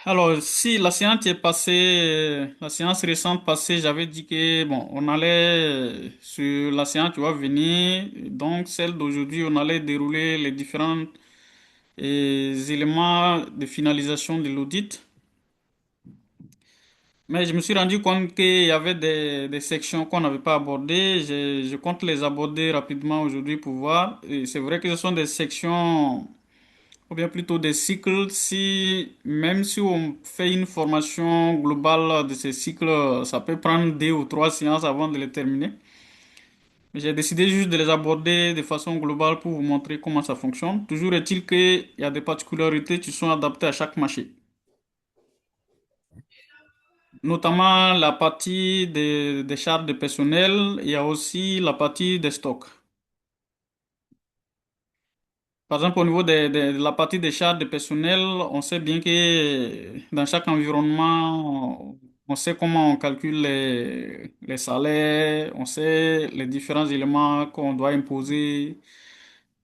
Alors, si la séance est passée, la séance récente passée, j'avais dit que, bon, on allait, sur la séance, tu vas venir, donc celle d'aujourd'hui, on allait dérouler les différents éléments de finalisation de l'audit. Mais je me suis rendu compte qu'il y avait des sections qu'on n'avait pas abordées. Je compte les aborder rapidement aujourd'hui pour voir. Et c'est vrai que ce sont des sections ou bien plutôt des cycles, si, même si on fait une formation globale de ces cycles, ça peut prendre 2 ou 3 séances avant de les terminer. Mais j'ai décidé juste de les aborder de façon globale pour vous montrer comment ça fonctionne. Toujours est-il qu'il y a des particularités qui sont adaptées à chaque marché. Notamment la partie des charges de personnel, il y a aussi la partie des stocks. Par exemple, au niveau de la partie des charges de personnel, on sait bien que dans chaque environnement, on sait comment on calcule les salaires, on sait les différents éléments qu'on doit imposer,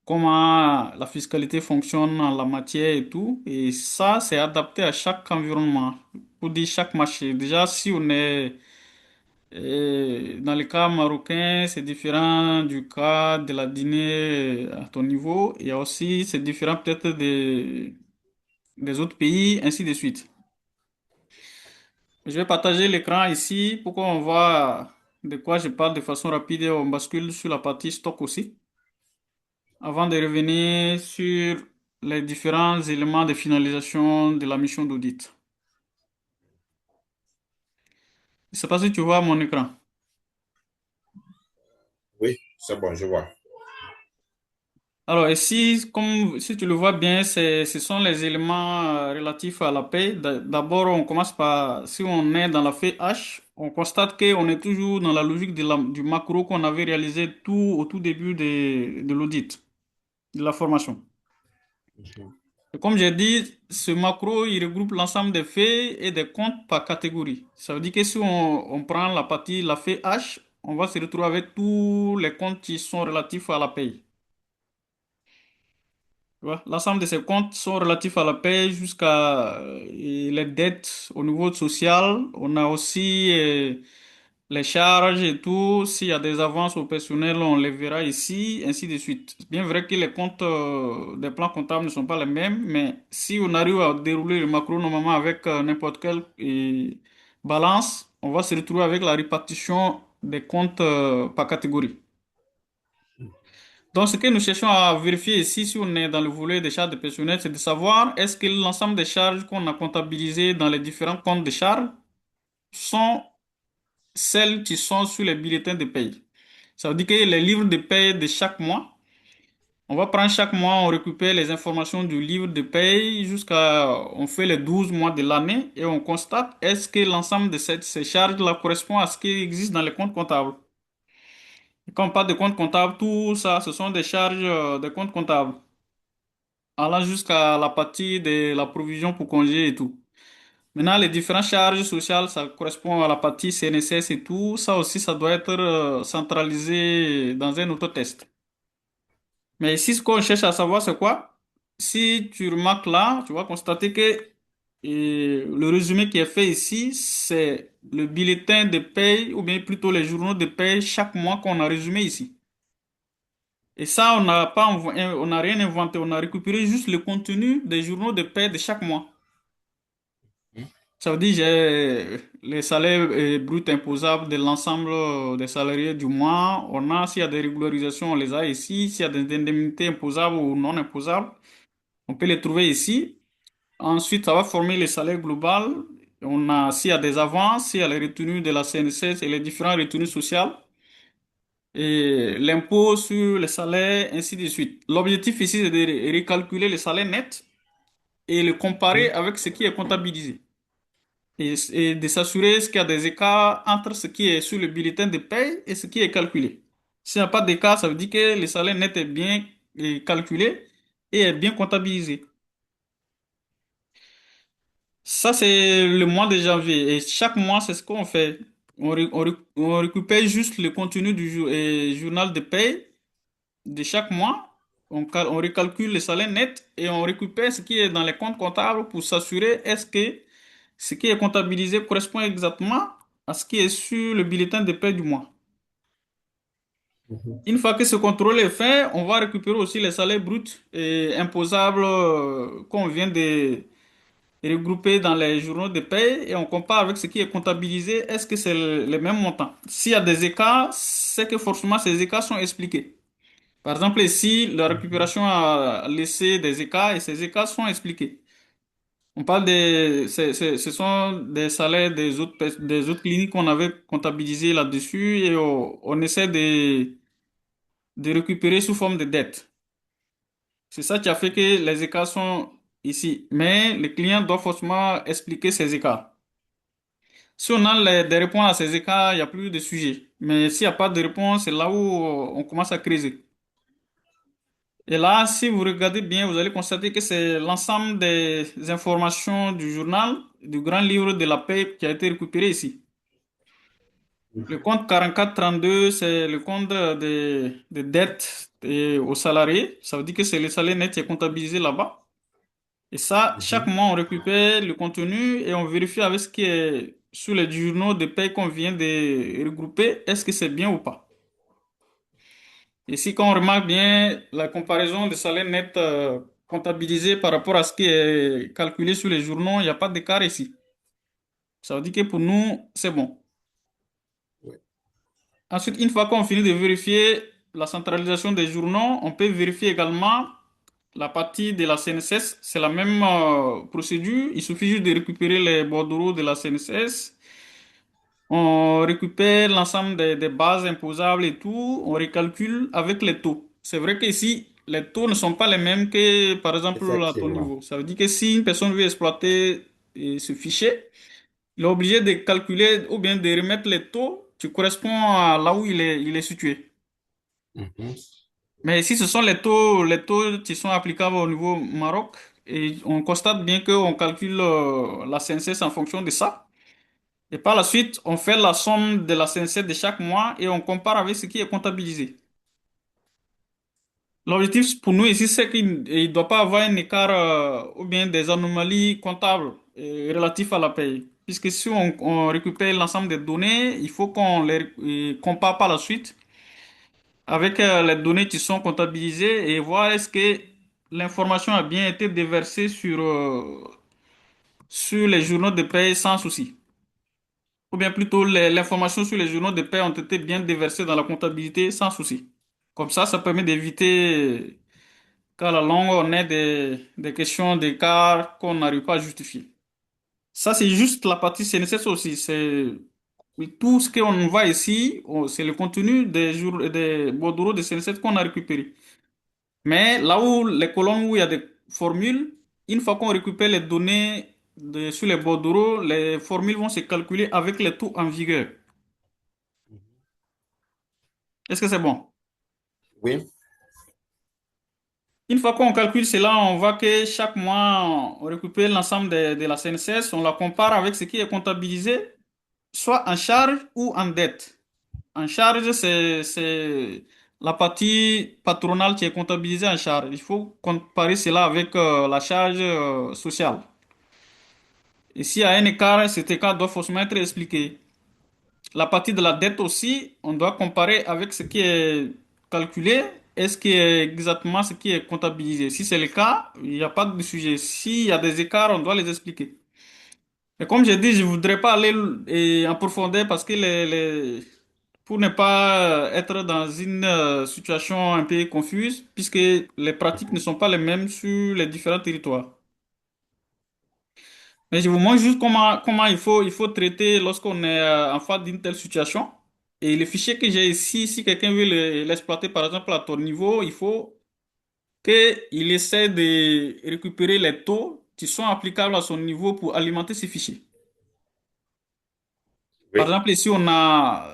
comment la fiscalité fonctionne en la matière et tout. Et ça, c'est adapté à chaque environnement, pour dire chaque marché. Déjà, si on est dans le cas marocain, c'est différent du cas de la Guinée à ton niveau. Il y a aussi, c'est différent peut-être des autres pays, ainsi de suite. Je vais partager l'écran ici pour qu'on voit de quoi je parle de façon rapide et on bascule sur la partie stock aussi, avant de revenir sur les différents éléments de finalisation de la mission d'audit. Je ne sais pas si tu vois mon écran. Oui, c'est bon, je vois. Alors, ici, comme si tu le vois bien, ce sont les éléments relatifs à la paie. D'abord, on commence par, si on est dans la feuille H, on constate qu'on est toujours dans la logique du macro qu'on avait réalisé au tout début de l'audit, de la formation. Et comme j'ai dit, ce macro, il regroupe l'ensemble des faits et des comptes par catégorie. Ça veut dire que si on prend la feuille H, on va se retrouver avec tous les comptes qui sont relatifs à la paie. Tu vois, l'ensemble de ces comptes sont relatifs à la paie jusqu'à les dettes au niveau social. On a aussi les charges et tout. S'il y a des avances au personnel, on les verra ici, ainsi de suite. C'est bien vrai que les comptes des plans comptables ne sont pas les mêmes, mais si on arrive à dérouler le macro normalement avec n'importe quelle balance, on va se retrouver avec la répartition des comptes par catégorie. Donc, ce que nous cherchons à vérifier ici, si on est dans le volet des charges de personnel, c'est de savoir est-ce que l'ensemble des charges qu'on a comptabilisées dans les différents comptes de charges sont celles qui sont sur les bulletins de paye. Ça veut dire que les livres de paye de chaque mois, on va prendre chaque mois, on récupère les informations du livre de paye on fait les 12 mois de l'année et on constate est-ce que l'ensemble de ces charges-là correspond à ce qui existe dans les comptes comptables. Et quand on parle de comptes comptables, tout ça, ce sont des charges de comptes comptables, allant jusqu'à la partie de la provision pour congé et tout. Maintenant, les différentes charges sociales, ça correspond à la partie CNSS et tout. Ça aussi, ça doit être centralisé dans un autotest. Mais ici, ce qu'on cherche à savoir, c'est quoi? Si tu remarques là, tu vas constater que le résumé qui est fait ici, c'est le bulletin de paye, ou bien plutôt les journaux de paye chaque mois qu'on a résumé ici. Et ça, on n'a rien inventé, on a récupéré juste le contenu des journaux de paie de chaque mois. Ça veut dire j'ai les salaires bruts imposables de l'ensemble des salariés du mois. On a, s'il y a des régularisations, on les a ici. S'il y a des indemnités imposables ou non imposables, on peut les trouver ici. Ensuite, ça va former le salaire global. On a, s'il y a des avances, s'il y a les retenues de la CNSS et les différentes retenues sociales, et l'impôt sur les salaires, ainsi de suite. L'objectif ici, c'est de recalculer le salaire net et le comparer avec ce qui est comptabilisé. Et de s'assurer qu'il y a des écarts entre ce qui est sur le bulletin de paie et ce qui est calculé. S'il n'y a pas d'écart, ça veut dire que le salaire net est bien calculé et est bien comptabilisé. Ça, c'est le mois de janvier. Et chaque mois, c'est ce qu'on fait. On récupère juste le contenu du journal de paie de chaque mois. On recalcule le salaire net et on récupère ce qui est dans les comptes comptables pour s'assurer est-ce que Ce qui est comptabilisé correspond exactement à ce qui est sur le bulletin de paie du mois. Mhm. Une fois que ce contrôle est fait, on va récupérer aussi les salaires bruts et imposables qu'on vient de regrouper dans les journaux de paie et on compare avec ce qui est comptabilisé. Est-ce que c'est le même montant? S'il y a des écarts, c'est que forcément ces écarts sont expliqués. Par exemple, ici, la Mhm. récupération a laissé des écarts et ces écarts sont expliqués. On parle ce sont des salaires des autres cliniques qu'on avait comptabilisés là-dessus et on essaie de récupérer sous forme de dette. C'est ça qui a fait que les écarts sont ici. Mais le client doit forcément expliquer ces écarts. Si on a des réponses à ces écarts, il n'y a plus de sujet. Mais s'il n'y a pas de réponse, c'est là où on commence à creuser. Et là, si vous regardez bien, vous allez constater que c'est l'ensemble des informations du journal, du grand livre de la paie qui a été récupéré ici. Le compte 4432, c'est le compte de dettes aux salariés. Ça veut dire que c'est le salaire net qui est comptabilisé là-bas. Et ça, chaque Mhm. mois, on récupère le contenu et on vérifie avec ce qui est sur les journaux de paie qu'on vient de regrouper, est-ce que c'est bien ou pas. Ici, quand on remarque bien la comparaison des salaires nets comptabilisés par rapport à ce qui est calculé sur les journaux, il n'y a pas d'écart ici. Ça veut dire que pour nous, c'est bon. Ouais. Ensuite, une fois qu'on finit de vérifier la centralisation des journaux, on peut vérifier également la partie de la CNSS. C'est la même procédure. Il suffit juste de récupérer les bordereaux de la CNSS. On récupère l'ensemble des bases imposables et tout. On recalcule avec les taux. C'est vrai qu'ici, les taux ne sont pas les mêmes que, par exemple, à ton Effectivement. niveau. Ça veut dire que si une personne veut exploiter ce fichier, il est obligé de calculer ou bien de remettre les taux qui correspondent à là où il est situé. Mhm. Mais si ce sont les taux qui sont applicables au niveau Maroc, et on constate bien qu'on calcule la CNCS en fonction de ça. Et par la suite, on fait la somme de la CNCS de chaque mois et on compare avec ce qui est comptabilisé. L'objectif pour nous ici, c'est qu'il ne doit pas avoir un écart ou bien des anomalies comptables relatifs à la paye. Puisque si on récupère l'ensemble des données, il faut qu'on les compare par la suite avec les données qui sont comptabilisées et voir est-ce que l'information a bien été déversée sur les journaux de paie sans souci. Ou bien plutôt l'information sur les journaux de paie ont été bien déversées dans la comptabilité sans souci. Comme ça permet d'éviter qu'à la longue, on ait des questions d'écart qu'on n'arrive pas à justifier. Ça, c'est juste la partie CNSS aussi. C'est oui, tout ce qu'on voit ici, c'est le contenu des bordereaux de CNSS qu'on a récupéré. Mais là où les colonnes où il y a des formules, une fois qu'on récupère les données sur les bordereaux, les formules vont se calculer avec les taux en vigueur. Est-ce que c'est bon? Oui. Une fois qu'on calcule cela, on voit que chaque mois, on récupère l'ensemble de la CNCS, on la compare avec ce qui est comptabilisé, soit en charge ou en dette. En charge, c'est la partie patronale qui est comptabilisée en charge. Il faut comparer cela avec la charge sociale. Et s'il y a un écart, cet écart doit forcément être expliqué. La partie de la dette aussi, on doit comparer avec ce qui est calculé et ce qui est exactement ce qui est comptabilisé. Si c'est le cas, il n'y a pas de sujet. S'il y a des écarts, on doit les expliquer. Et comme j'ai dit, je ne voudrais pas aller en profondeur parce que pour ne pas être dans une situation un peu confuse, puisque les pratiques ne sont pas les mêmes sur les différents territoires. Mais je vous montre juste comment il faut traiter lorsqu'on est en face d'une telle situation. Et le fichier que j'ai ici, si quelqu'un veut l'exploiter par exemple à ton niveau, il faut qu'il essaie de récupérer les taux qui sont applicables à son niveau pour alimenter ces fichiers. Par Oui. exemple, ici,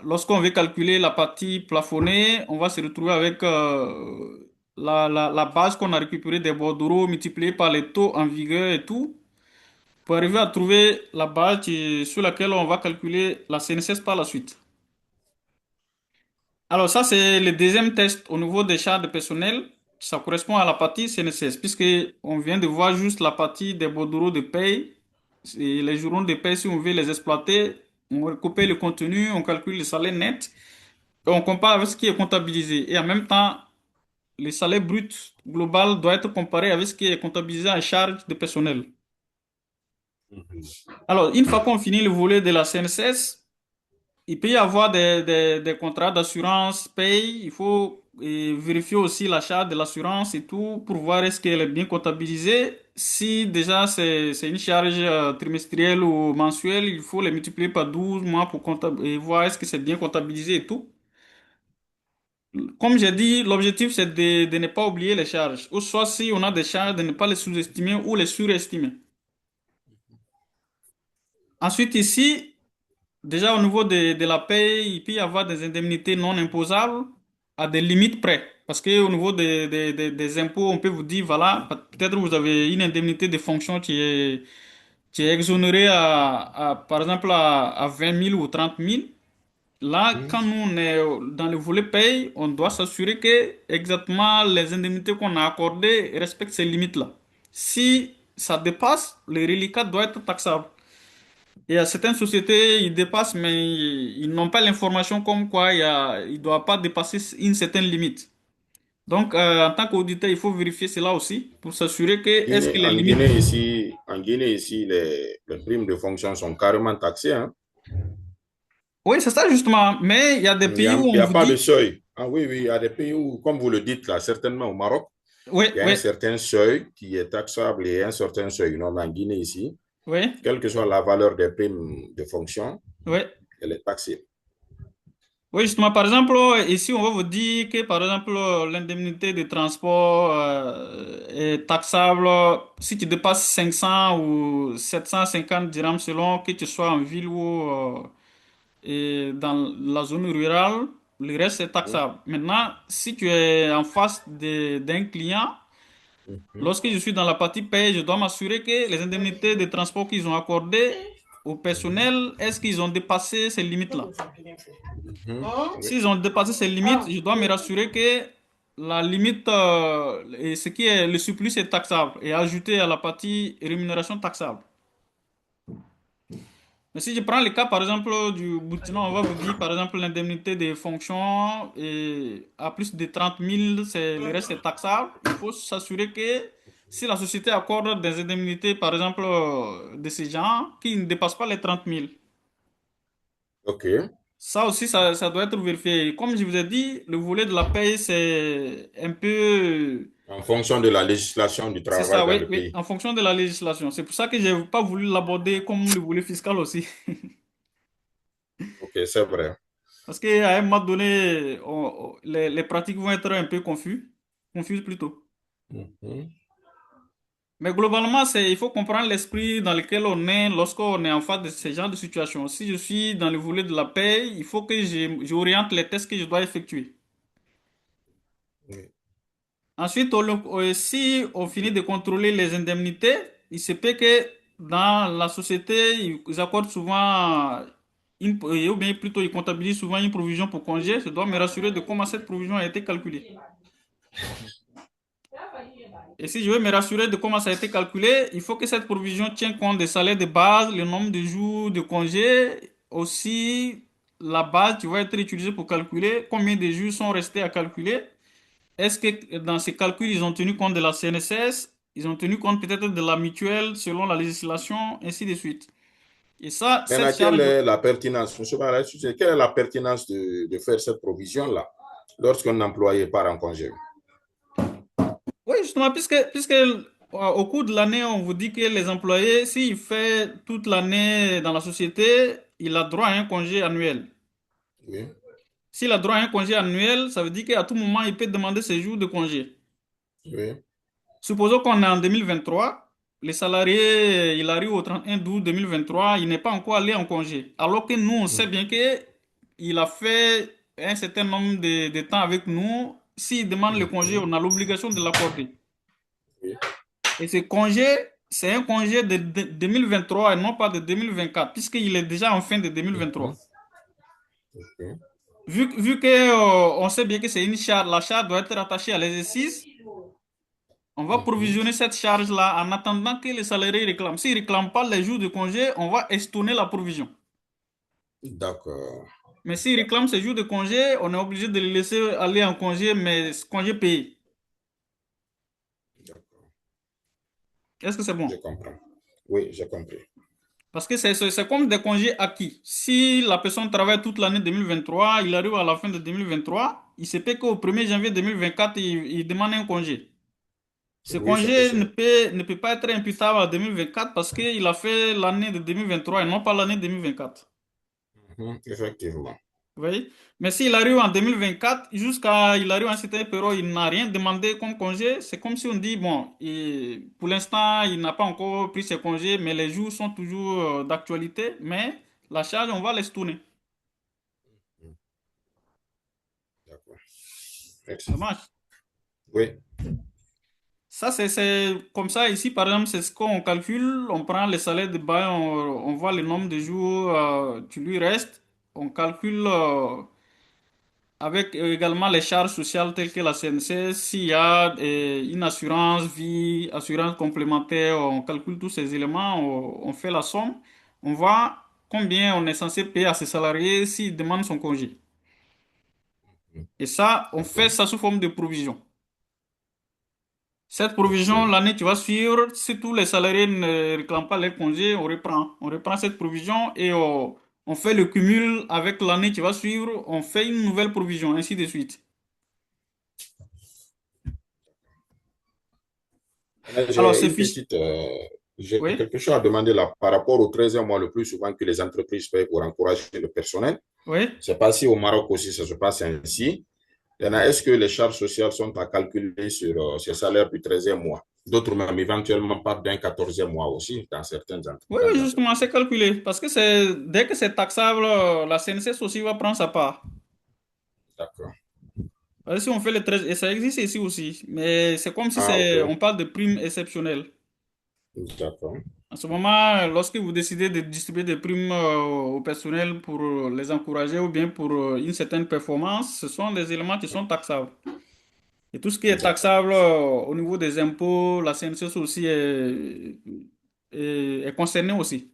lorsqu'on veut calculer la partie plafonnée, on va se retrouver avec la base qu'on a récupérée des bordereaux multipliée par les taux en vigueur et tout, pour arriver à trouver la base sur laquelle on va calculer la CNSS par la suite. Alors ça, c'est le deuxième test au niveau des charges de personnel. Ça correspond à la partie CNSS, puisque on vient de voir juste la partie des bordereaux de paye. Et les journaux de paie, si on veut les exploiter, on recoupe le contenu, on calcule le salaire net, et on compare avec ce qui est comptabilisé. Et en même temps, le salaire brut global doit être comparé avec ce qui est comptabilisé en charge de personnel. Mhm. Alors, une fois qu'on finit le volet de la CNSS, il peut y avoir des contrats d'assurance paye. Il faut vérifier aussi la charge de l'assurance et tout pour voir est-ce qu'elle est bien comptabilisée. Si déjà c'est une charge trimestrielle ou mensuelle, il faut les multiplier par 12 mois pour et voir est-ce que c'est bien comptabilisé et tout. Comme j'ai dit, l'objectif c'est de ne pas oublier les charges. Ou soit si on a des charges, de ne pas les sous-estimer ou les surestimer. Ensuite, ici, déjà, au niveau de la paie, il peut y avoir des indemnités non imposables à des limites près. Parce qu'au niveau des impôts, on peut vous dire, voilà, peut-être vous avez une indemnité de fonction qui est exonérée par exemple, à 20 000 ou 30 000. Là, Mhm. quand nous, on est dans le volet paye, on doit s'assurer que exactement les indemnités qu'on a accordées respectent ces limites-là. Si ça dépasse, le reliquat doit être taxable. Et à certaines sociétés, ils dépassent, mais ils n'ont pas l'information comme quoi il ne doit pas dépasser une certaine limite. Donc, en tant qu'auditeur, il faut vérifier cela aussi pour s'assurer que est-ce que les limites... En Guinée ici, les primes de fonction sont carrément taxées, hein. Oui, c'est ça justement. Mais il y a des pays où Il on y a vous pas de dit... seuil. Ah oui, oui, il y a des pays où, comme vous le dites là, certainement au Maroc, Oui, il y a un oui, certain seuil qui est taxable et un certain seuil. Non, mais en Guinée ici, oui, quelle que soit la valeur des primes de fonction, oui. elle est taxée. Oui, justement, par exemple, ici, on va vous dire que, par exemple, l'indemnité de transport est taxable si tu dépasses 500 ou 750 dirhams selon que tu sois en ville ou et dans la zone rurale, le reste est Mhm. taxable. Maintenant, si tu es en face d'un client, Mhm. lorsque je suis dans la partie paye, je dois m'assurer que les indemnités de transport qu'ils ont accordées au personnel, est-ce qu'ils ont dépassé ces limites-là? Mhm. Oui. S'ils ont dépassé ces limites, je dois me rassurer que la limite, et ce qui est le surplus est taxable et ajouté à la partie rémunération taxable. Mais si je prends le cas, par exemple, du Burkina, on va vous dire, par exemple, l'indemnité des fonctions et à plus de 30 000, le reste est taxable. Il faut s'assurer que si la société accorde des indemnités, par exemple, de ces gens, qui ne dépassent pas les 30 000. OK. Ça aussi, ça doit être vérifié. Comme je vous ai dit, le volet de la paye, c'est un peu... En fonction de la législation du C'est travail ça, dans oui, le oui, pays. en fonction de la législation. C'est pour ça que je n'ai pas voulu l'aborder comme le volet fiscal aussi. OK, c'est vrai. Parce qu'à un moment donné, les pratiques vont être un peu confuses plutôt. Mhm. Mais globalement, il faut comprendre l'esprit dans lequel on est lorsqu'on est en face de ce genre de situation. Si je suis dans le volet de la paie, il faut que j'oriente les tests que je dois effectuer. Oui. Ensuite, si on finit de contrôler les indemnités, il se peut que dans la société, ils accordent souvent, ou bien plutôt ils comptabilisent souvent une provision pour congé. Je dois me rassurer de comment cette provision a été calculée. Et si je veux me rassurer de comment ça a été calculé, il faut que cette provision tienne compte des salaires de base, le nombre de jours de congé, aussi la base qui va être utilisée pour calculer combien de jours sont restés à calculer. Est-ce que dans ces calculs, ils ont tenu compte de la CNSS, ils ont tenu compte peut-être de la mutuelle selon la législation, ainsi de suite. Et ça, cette Maintenant, charge... quelle est la pertinence, monsieur Barra, quelle est la pertinence de faire cette provision-là lorsqu'un employé part en congé? Oui, justement, puisque au cours de l'année, on vous dit que les employés, s'il fait toute l'année dans la société, il a droit à un congé annuel. Oui, S'il a droit à un congé annuel, ça veut dire qu'à tout moment, il peut demander ses jours de congé. oui. Supposons qu'on est en 2023, le salarié, il arrive au 31/12 2023, il n'est pas encore allé en congé. Alors que nous, on sait bien que il a fait un certain nombre de temps avec nous. S'il demande le congé, on a l'obligation de l'accorder. Oui. Et ce congé, c'est un congé de 2023 et non pas de 2024, puisqu'il est déjà en fin de Mhm. 2023. OK. Vu que, on sait bien que c'est une charge, la charge doit être attachée à l'exercice. On va Mhm. provisionner cette charge-là en attendant que les salariés réclament. S'ils ne réclament pas les jours de congé, on va estonner la provision. D'accord. Mais s'ils réclament ces jours de congé, on est obligé de les laisser aller en congé, mais congé payé. D'accord. Est-ce que c'est Je bon? comprends. Oui, j'ai compris. Parce que c'est comme des congés acquis. Si la personne travaille toute l'année 2023, il arrive à la fin de 2023, il se peut qu'au 1er janvier 2024, il demande un congé. Ce Oui, c'est congé possible. ne peut pas être imputable à 2024 parce qu'il a fait l'année de 2023 et non pas l'année 2024. Mhm. Effectivement. Vous voyez? Mais s'il arrive en 2024, jusqu'à il arrive en cette période, il n'a rien demandé comme congé, c'est comme si on dit, bon, pour l'instant, il n'a pas encore pris ses congés, mais les jours sont toujours d'actualité, mais la charge, on va laisser tourner. Mhm. D'accord. Ça Merci. marche. Oui. Ça, c'est comme ça. Ici, par exemple, c'est ce qu'on calcule. On prend le salaire de bail, on voit le nombre de jours qui lui reste. On calcule avec également les charges sociales telles que la CNCS. S'il y a une assurance vie, assurance complémentaire, on calcule tous ces éléments, on fait la somme. On voit combien on est censé payer à ses salariés s'ils demandent son congé. Mhm. Et ça, on fait D'accord. ça sous forme de provision. Cette provision, OK. l'année qui va suivre, si tous les salariés ne réclament pas les congés, on reprend. On reprend cette provision et on fait le cumul avec l'année qui va suivre. On fait une nouvelle provision, ainsi de suite. Alors, J'ai c'est une fiche. petite, j'ai Oui, quelque chose à demander là par rapport au 13e mois le plus souvent que les entreprises payent pour encourager le personnel. oui. Je ne sais pas si au Maroc aussi ça se passe ainsi. Est-ce que les charges sociales sont à calculer sur ces salaires du 13e mois? D'autres même éventuellement pas d'un 14e mois aussi dans Oui, dans les oui, justement, entreprises. c'est calculé. Parce que dès que c'est taxable, la CNCS aussi va prendre sa part. D'accord. Si on fait le 13, et ça existe ici aussi, mais c'est comme si Ah, OK. on parle de primes exceptionnelles. D'accord. En ce moment, lorsque vous décidez de distribuer des primes au personnel pour les encourager ou bien pour une certaine performance, ce sont des éléments qui sont taxables. Et tout ce qui est D'accord. taxable au niveau des impôts, la CNCS aussi est concernée aussi.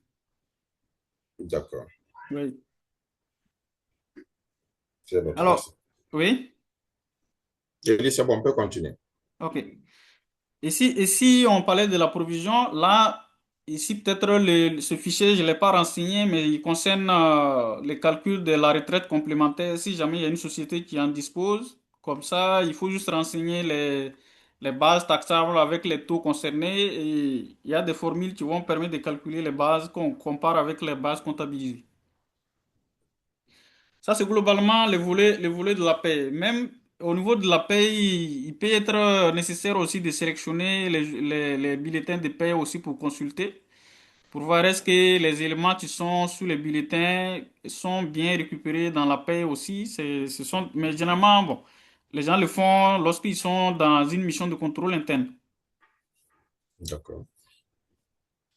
D'accord. Oui. C'est bon. Merci. Alors, oui, J'ai dit, c'est bon, on peut continuer. ok. Ici, on parlait de la provision. Là, ici, peut-être ce fichier, je ne l'ai pas renseigné, mais il concerne les calculs de la retraite complémentaire. Si jamais il y a une société qui en dispose, comme ça, il faut juste renseigner les bases taxables avec les taux concernés. Et il y a des formules qui vont permettre de calculer les bases qu'on compare avec les bases comptabilisées. Ça, c'est globalement le volet de la paie. Même au niveau de la paie, il peut être nécessaire aussi de sélectionner les bulletins de paie aussi pour consulter, pour voir est-ce que les éléments qui sont sous les bulletins sont bien récupérés dans la paie aussi. Mais généralement, bon, les gens le font lorsqu'ils sont dans une mission de contrôle interne. D'accord.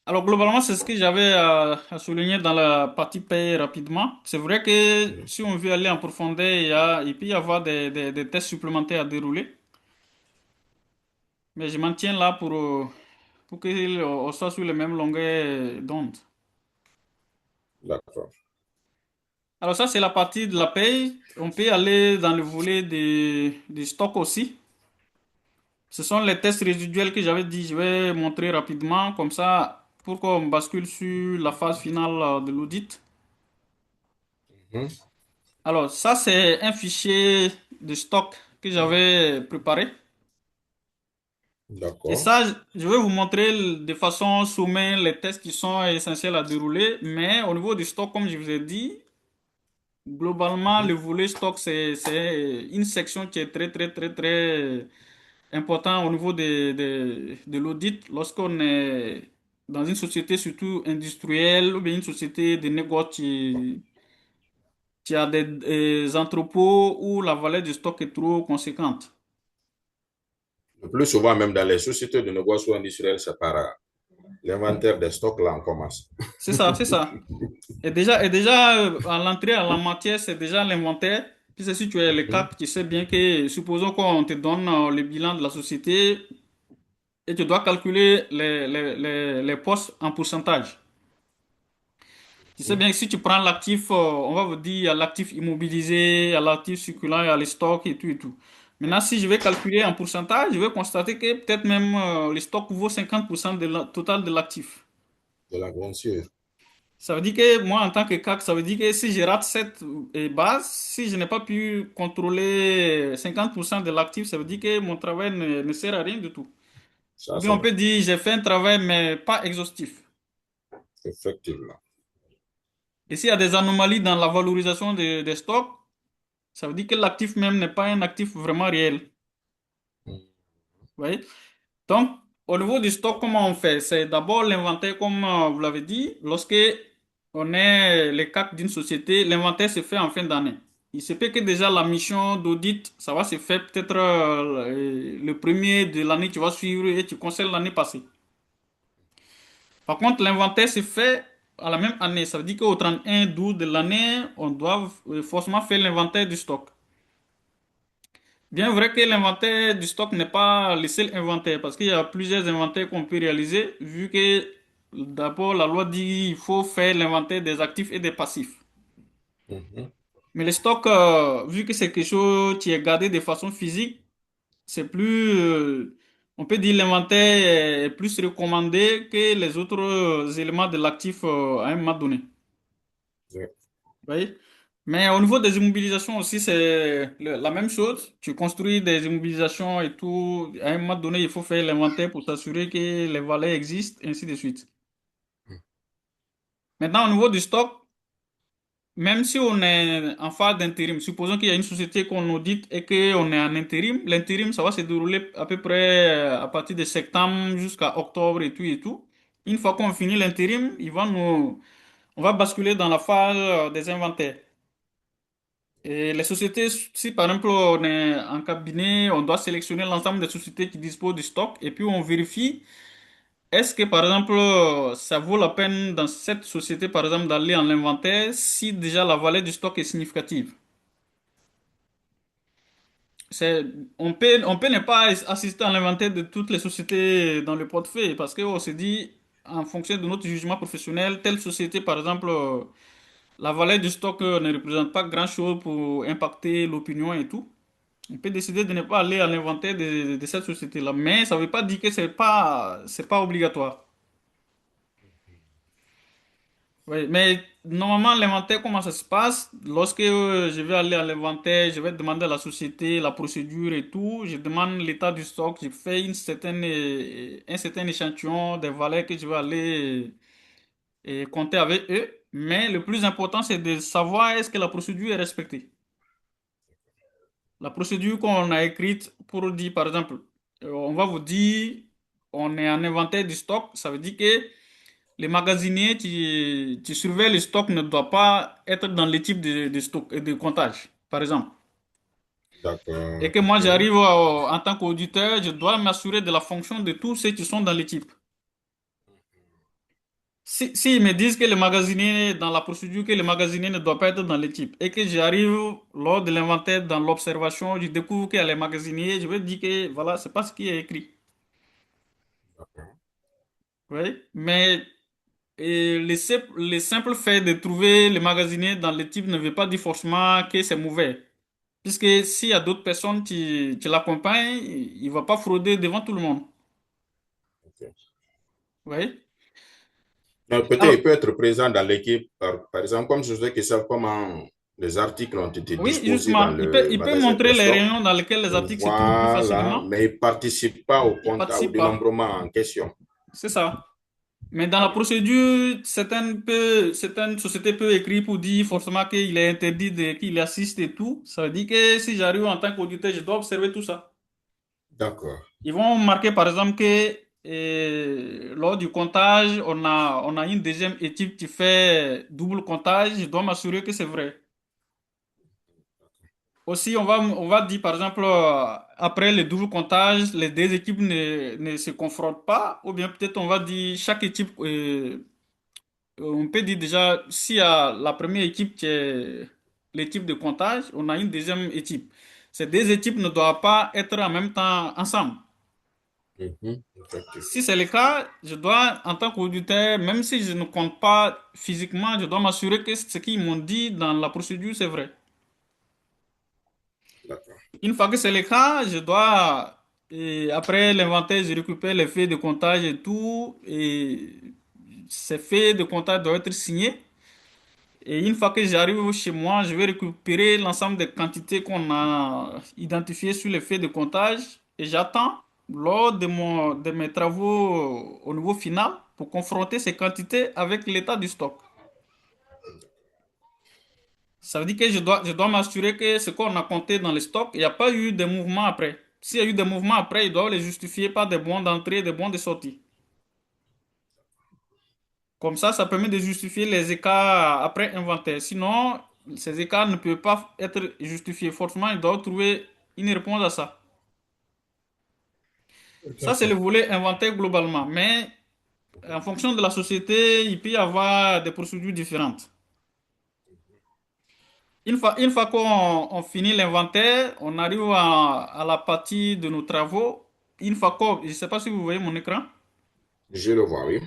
Alors, globalement, c'est ce que j'avais à souligner dans la partie paye rapidement. C'est vrai que Mhm. si on veut aller en profondeur, il peut y avoir des tests supplémentaires à dérouler. Mais je m'en tiens là pour qu'on soit sur les mêmes longueurs d'onde. D'accord. Alors, ça, c'est la partie de la paye. On peut aller dans le volet des stocks aussi. Ce sont les tests résiduels que j'avais dit. Je vais montrer rapidement, comme ça, pour qu'on bascule sur la phase finale de l'audit. Mhm. Alors, ça, c'est un fichier de stock que j'avais préparé. Et D'accord. ça, je vais vous montrer de façon sommaire les tests qui sont essentiels à dérouler. Mais au niveau du stock, comme je vous ai dit, globalement, le Mhm. volet stock, c'est une section qui est très, très, très, très important au niveau de l'audit. Lorsqu'on est dans une société surtout industrielle ou bien une société de négoce qui a des entrepôts où la valeur du stock est trop conséquente. Le plus souvent, même dans les sociétés de négociation industrielle, c'est par l'inventaire des stocks, là, on commence. C'est ça, c'est ça. Et déjà à l'entrée à la matière, c'est déjà l'inventaire. Puis si tu es le Mhm. cap, tu sais bien que, supposons qu'on te donne le bilan de la société, et tu dois calculer les postes en pourcentage. Tu sais Mhm. bien que si tu prends l'actif, on va vous dire, il y a l'actif immobilisé, il y a l'actif circulant, il y a les stocks et tout et tout. Maintenant, si je vais calculer en pourcentage, je vais constater que peut-être même le stock vaut 50% de la total de l'actif. De la grossure. Ça veut dire que moi, en tant que CAC, ça veut dire que si je rate cette base, si je n'ai pas pu contrôler 50% de l'actif, ça veut dire que mon travail ne sert à rien du tout. Ou Ça, bien c'est on vrai. peut dire, j'ai fait un travail, mais pas exhaustif. Effectivement. Et s'il y a des anomalies dans la valorisation des stocks, ça veut dire que l'actif même n'est pas un actif vraiment réel. Vous Mhm. voyez? Donc, au niveau du stock, comment on fait? C'est d'abord l'inventaire, comme vous l'avez dit. Lorsque on est les CAC d'une société, l'inventaire se fait en fin d'année. Il se peut que déjà la mission d'audit, ça va se faire peut-être le premier de l'année qui va suivre et tu conseilles l'année passée. Par contre, l'inventaire se fait à la même année. Ça veut dire qu'au 31/12 de l'année, on doit forcément faire l'inventaire du stock. Bien vrai que l'inventaire du stock n'est pas le seul inventaire, parce qu'il y a plusieurs inventaires qu'on peut réaliser, vu que d'abord la loi dit qu'il faut faire l'inventaire des actifs et des passifs. Mhm. Mais le stock, vu que c'est quelque chose qui est gardé de façon physique, c'est plus, on peut dire l'inventaire est plus recommandé que les autres éléments de l'actif à un moment donné. Ouais. Vous voyez? Mais au niveau des immobilisations aussi, c'est la même chose. Tu construis des immobilisations et tout. À un moment donné, il faut faire l'inventaire pour s'assurer que les valeurs existent, ainsi de suite. Maintenant, au niveau du stock, même si on est en phase d'intérim, supposons qu'il y a une société qu'on audite et qu'on est en intérim, l'intérim, ça va se dérouler à peu près à partir de septembre jusqu'à octobre et tout et tout. Une fois qu'on finit l'intérim, on va basculer dans la phase des inventaires. Et les sociétés, si par exemple on est en cabinet, on doit sélectionner l'ensemble des sociétés qui disposent du stock et puis on vérifie est-ce que par exemple ça vaut la peine dans cette société par exemple d'aller en inventaire si déjà la valeur du stock est significative. C'est, on peut ne pas assister à l'inventaire de toutes les sociétés dans le portefeuille parce qu'on se dit en fonction de notre jugement professionnel, telle société par exemple, la valeur du stock ne représente pas grand-chose pour impacter l'opinion et tout. On peut décider de ne pas aller à l'inventaire de cette société-là, mais ça ne veut pas dire que c'est pas obligatoire. Oui, mais normalement, l'inventaire, comment ça se passe? Lorsque je vais aller à l'inventaire, je vais demander à la société la procédure et tout. Je demande l'état du stock. Je fais un certain échantillon des valeurs que je vais aller compter avec eux. Mais le plus important, c'est de savoir est-ce que la procédure est respectée. La procédure qu'on a écrite pour dire, par exemple, on va vous dire, on est en inventaire du stock, ça veut dire que les magasiniers qui surveillent le stock ne doivent pas être dans l'équipe de stock et de comptage, par exemple. Et D'accord. que moi, Ok. j'arrive en tant qu'auditeur, je dois m'assurer de la fonction de tous ceux qui sont dans l'équipe. Si ils me disent que le magasinier, dans la procédure, que le magasinier ne doit pas être dans l'équipe, et que j'arrive lors de l'inventaire, dans l'observation, je découvre qu'il y a les magasiniers, je vais dire que voilà, c'est pas ce qui est écrit. D'accord. Oui. Mais le simple fait de trouver le magasinier dans l'équipe ne veut pas dire forcément que c'est mauvais. Puisque s'il y a d'autres personnes qui l'accompagnent, il ne va pas frauder devant tout le monde. Ok. Oui. Mais peut-être il Alors, peut être présent dans l'équipe, par exemple, comme je sais que ça, comment les articles ont été oui, disposés dans justement, le il peut magasin de montrer les stock. réunions dans lesquelles les articles se trouvent plus Voilà, facilement. mais il ne participe pas au Il ne compte, au participe pas. dénombrement en question. C'est ça. Mais dans la procédure, certaines sociétés peuvent écrire pour dire forcément qu'il est interdit qu'il assiste et tout. Ça veut dire que si j'arrive en tant qu'auditeur, je dois observer tout ça. D'accord. Ils vont marquer par exemple que lors du comptage, on a une deuxième équipe qui fait double comptage. Je dois m'assurer que c'est vrai. Aussi, on va dire par exemple, après le double comptage, les deux équipes ne se confrontent pas. Ou bien peut-être on va dire chaque équipe, on peut dire déjà, s'il y a la première équipe qui est l'équipe de comptage, on a une deuxième équipe. Ces deux équipes ne doivent pas être en même temps ensemble. Mhm. Si Effectivement. c'est le cas, je dois, en tant qu'auditeur, même si je ne compte pas physiquement, je dois m'assurer que ce qu'ils m'ont dit dans la procédure, c'est vrai. D'accord. Une fois que c'est le cas, je dois, et après l'inventaire, je récupère les faits de comptage et tout, et ces faits de comptage doivent être signés. Et une fois que j'arrive chez moi, je vais récupérer l'ensemble des quantités qu'on a identifiées sur les faits de comptage et j'attends lors de mes travaux au niveau final pour confronter ces quantités avec l'état du stock. Ça veut dire que je dois m'assurer que ce qu'on a compté dans le stock, il n'y a pas eu de mouvement après. S'il y a eu des mouvements après, ils doivent les justifier par des bons d'entrée et des bons de sortie. Comme ça permet de justifier les écarts après inventaire. Sinon, ces écarts ne peuvent pas être justifiés. Forcément, ils doivent trouver une réponse à ça. Ça, c'est le D'accord. volet inventaire globalement. Mais en fonction de la société, il peut y avoir des procédures différentes. Une fois qu'on finit l'inventaire, on arrive à la partie de nos travaux. Une fois qu'on, je ne sais pas si vous voyez mon écran. Je le vois, oui.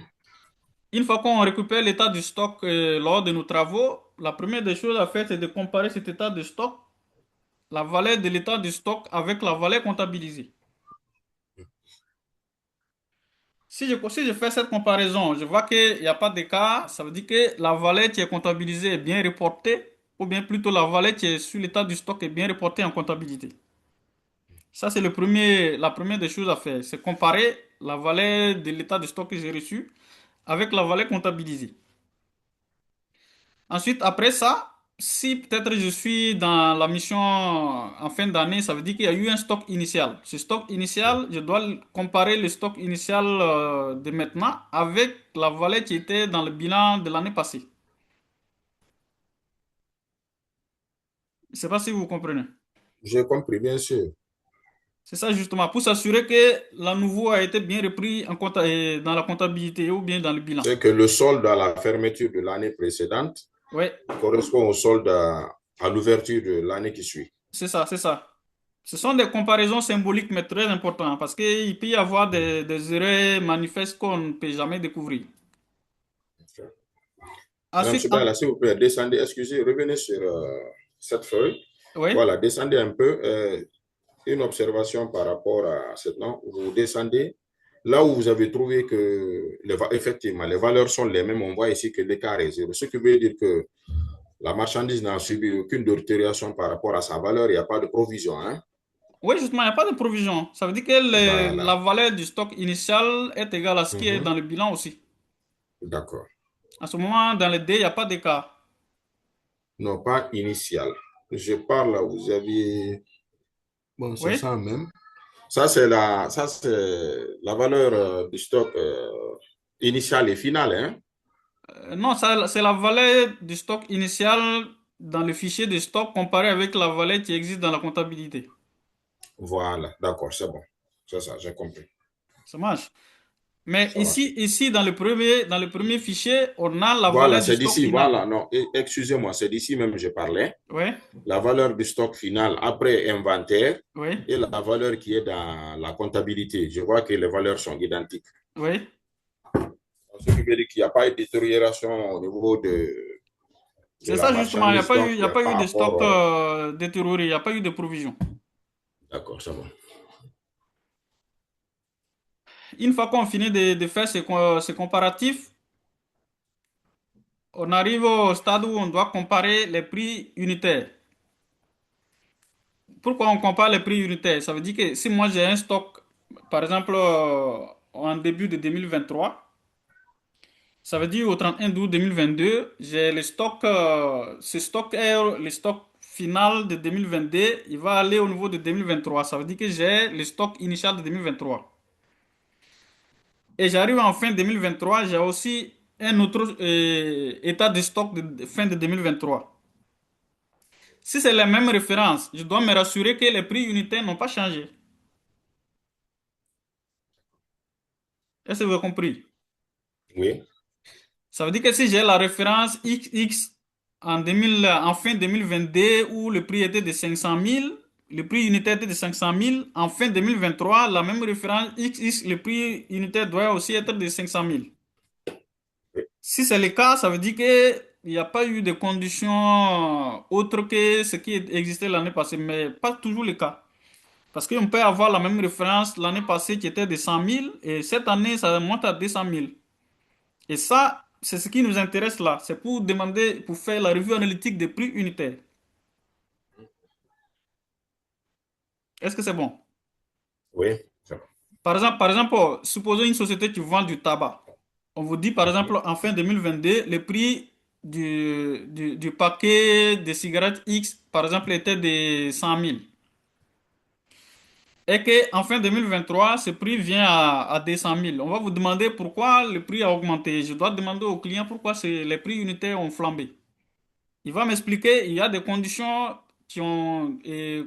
Une fois qu'on récupère l'état du stock lors de nos travaux, la première des choses à faire, c'est de comparer cet état de stock, la valeur de l'état du stock avec la valeur comptabilisée. Si je fais cette comparaison, je vois qu'il n'y a pas d'écart, ça veut dire que la valeur qui est comptabilisée est bien reportée, ou bien plutôt la valeur qui est sur l'état du stock est bien reportée en comptabilité. Ça, c'est la première des choses à faire, c'est comparer la valeur de l'état de stock que j'ai reçu avec la valeur comptabilisée. Ensuite, après ça, si peut-être je suis dans la mission en fin d'année, ça veut dire qu'il y a eu un stock initial. Ce stock initial, je dois comparer le stock initial de maintenant avec la valeur qui était dans le bilan de l'année passée. Je ne sais pas si vous comprenez. J'ai compris, bien sûr. C'est ça justement, pour s'assurer que la nouveau a été bien repris dans la comptabilité ou bien dans le bilan. C'est que le solde à la fermeture de l'année précédente Oui, correspond au solde à l'ouverture de l'année qui suit. c'est ça, c'est ça. Ce sont des comparaisons symboliques, mais très importantes, parce qu'il peut y avoir des erreurs manifestes qu'on ne peut jamais découvrir. Madame Ensuite, Soubala, s'il vous plaît, descendez, excusez, revenez sur cette feuille. oui, Voilà, descendez un peu. Une observation par rapport à cette non, vous descendez. Là où vous avez trouvé que effectivement les valeurs sont les mêmes, on voit ici que l'écart est zéro. Ce qui veut dire que la marchandise n'a subi aucune détérioration par rapport à sa valeur, il n'y a pas de provision. Hein? oui, justement, il n'y a pas de provision. Ça veut dire que la Voilà. valeur du stock initial est égale à ce qui est Mhm. dans le bilan aussi. D'accord. À ce moment, dans les deux, il n'y a pas d'écart. Non, pas initial. Je parle là, vous aviez. Bon, c'est Oui. ça même. Ça, c'est la valeur du stock initial et final. Hein? Non, ça, c'est la valeur du stock initial dans le fichier de stock comparé avec la valeur qui existe dans la comptabilité. Voilà, d'accord, c'est bon. C'est ça, j'ai compris. Ça marche. Mais Ça marche. ici dans le premier fichier, on a la Voilà, valeur du c'est stock d'ici. final. Voilà, non, excusez-moi, c'est d'ici même que je parlais. Oui, La valeur du stock final après inventaire oui, et la valeur qui est dans la comptabilité. Je vois que les valeurs sont identiques. oui. Ce qui veut dire qu'il n'y a pas eu de détérioration au niveau de C'est la ça justement, marchandise, donc il y il a n'y a pas eu pas de stock rapport. détérioré, il n'y a pas eu de provision. D'accord, c'est bon. Une fois qu'on finit de faire ces comparatifs, on arrive au stade où on doit comparer les prix unitaires. Pourquoi on compare les prix unitaires? Ça veut dire que si moi j'ai un stock, par exemple, en début de 2023, ça veut dire au 31/12/2022, j'ai le stock, ce stock est le stock final de 2022, il va aller au niveau de 2023. Ça veut dire que j'ai le stock initial de 2023. Et j'arrive en fin 2023, j'ai aussi un autre état de stock de fin de 2023. Si c'est la même référence, je dois me rassurer que les prix unitaires n'ont pas changé. Est-ce que vous avez compris? Oui, Ça veut dire que si j'ai la référence XX en fin 2022 où le prix était de 500 000, le prix unitaire était de 500 000. En fin 2023, la même référence XX, le prix unitaire doit aussi être de 500 000. Si c'est le cas, ça veut dire qu'il n'y a pas eu de conditions autres que ce qui existait l'année passée, mais pas toujours le cas. Parce qu'on peut avoir la même référence l'année passée qui était de 100 000 et cette année, ça monte à 200 000. Et ça, c'est ce qui nous intéresse là. C'est pour demander, pour faire la revue analytique des prix unitaires. Est-ce que c'est bon? Oui, ça va. Par exemple, supposons une société qui vend du tabac. On vous dit, par exemple, en fin 2022, le prix du paquet de cigarettes X, par exemple, était de 100 000. Et qu'en fin 2023, ce prix vient à 200 000. On va vous demander pourquoi le prix a augmenté. Je dois demander au client pourquoi les prix unitaires ont flambé. Il va m'expliquer, il y a des conditions qui ont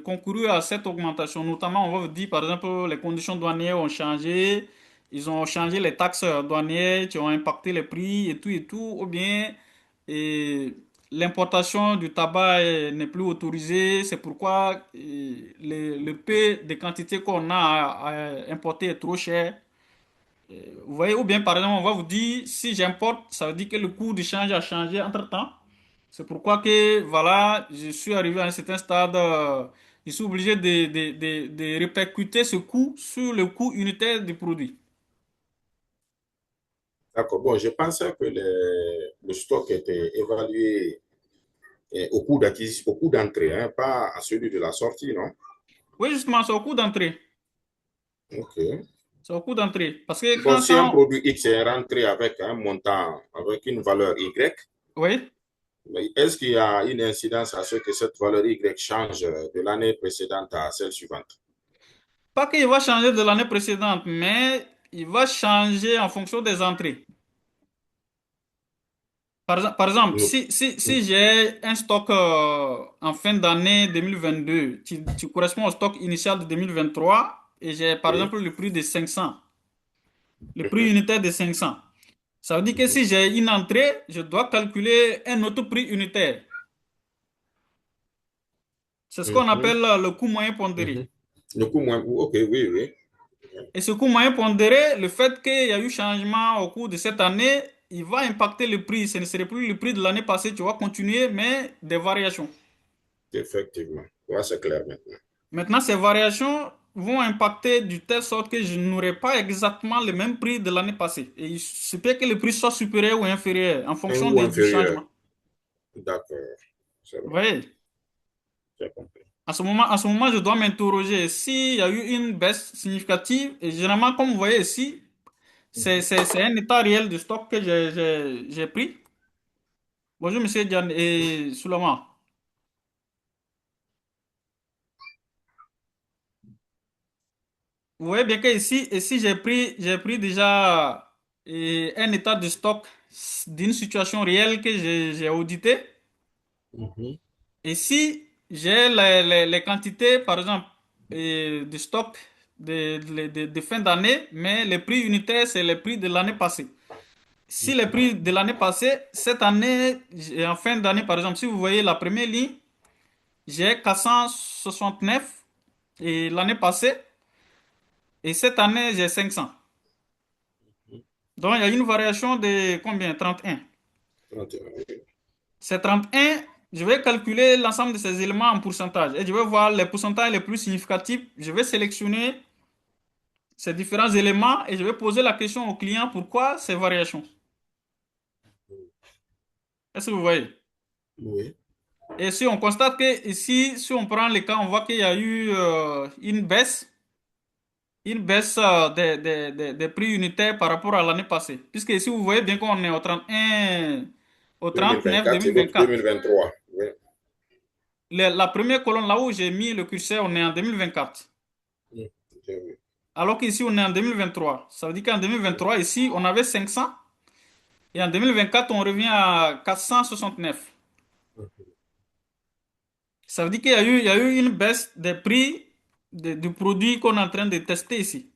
concouru à cette augmentation. Notamment, on va vous dire, par exemple, les conditions douanières ont changé. Ils ont changé les taxes douanières qui ont impacté les prix et tout et tout. Ou bien et l'importation du tabac n'est plus autorisée. C'est pourquoi le peu de quantité qu'on a à importer est trop cher. Vous voyez, ou bien par exemple, on va vous dire, si j'importe, ça veut dire que le coût du change a changé entre-temps. C'est pourquoi que, voilà, je suis arrivé à un certain stade, je suis obligé de répercuter ce coût sur le coût unitaire du produit. D'accord. Bon, je pensais que le stock était évalué au coût d'acquisition, au coût d'entrée, hein, pas à celui de la sortie, non? Oui, justement, c'est au coût d'entrée. OK. C'est au coût d'entrée. Parce que Bon, quand, si un quand, produit X est rentré avec un montant, avec une valeur Y, oui, est-ce qu'il y a une incidence à ce que cette valeur Y change de l'année précédente à celle suivante? pas qu'il va changer de l'année précédente, mais il va changer en fonction des entrées. Par exemple, Nous- si j'ai un stock en fin d'année 2022 qui correspond au stock initial de 2023 et j'ai par Oui. exemple le prix de 500, le prix Mhm. unitaire de 500, ça veut dire que Mhm. si j'ai une entrée, je dois calculer un autre prix unitaire. C'est ce qu'on Mhm. appelle le coût moyen pondéré. Mhm. Le coût moins. OK, oui, oui. Et ce coût moyen pondéré, le fait qu'il y a eu changement au cours de cette année, il va impacter le prix. Ce ne serait plus le prix de l'année passée, tu vas continuer, mais des variations. Effectivement. Ouais, c'est clair maintenant. Maintenant, ces variations vont impacter de telle sorte que je n'aurai pas exactement le même prix de l'année passée. Et il se peut que le prix soit supérieur ou inférieur en Un fonction ou du inférieur. changement. D'accord. C'est Vous bon. voyez? J'ai compris. À ce moment, je dois m'interroger s'il y a eu une baisse significative. Et généralement, comme vous voyez ici, c'est un état réel de stock que j'ai pris. Bonjour, monsieur Diane et Souleymane. Vous voyez bien que ici j'ai pris déjà un état de stock d'une situation réelle que j'ai audité. Mhm. Et si j'ai les quantités, par exemple, de stock de fin d'année, mais les prix unitaires, c'est les prix de l'année passée. Si les prix de l'année passée, cette année, en fin d'année, par exemple, si vous voyez la première ligne, j'ai 469 et l'année passée, et cette année, j'ai 500. Donc, il y a une variation de combien? 31. 31, oui. Ces 31, je vais calculer l'ensemble de ces éléments en pourcentage et je vais voir les pourcentages les plus significatifs. Je vais sélectionner ces différents éléments et je vais poser la question au client pourquoi ces variations. Est-ce que vous voyez? Oui. Et si on constate que ici, si on prend le cas, on voit qu'il y a eu une baisse des prix unitaires par rapport à l'année passée. Puisque ici, vous voyez bien qu'on est au 31, au 39 2024 et l'autre 2024. 2023. Oui. La première colonne là où j'ai mis le curseur, on est en 2024. Mhm. J'ai vu. Alors qu'ici, on est en 2023. Ça veut dire qu'en 2023, ici, on avait 500. Et en 2024, on revient à 469. Ça veut dire qu'il y a eu une baisse des prix du produit qu'on est en train de tester ici.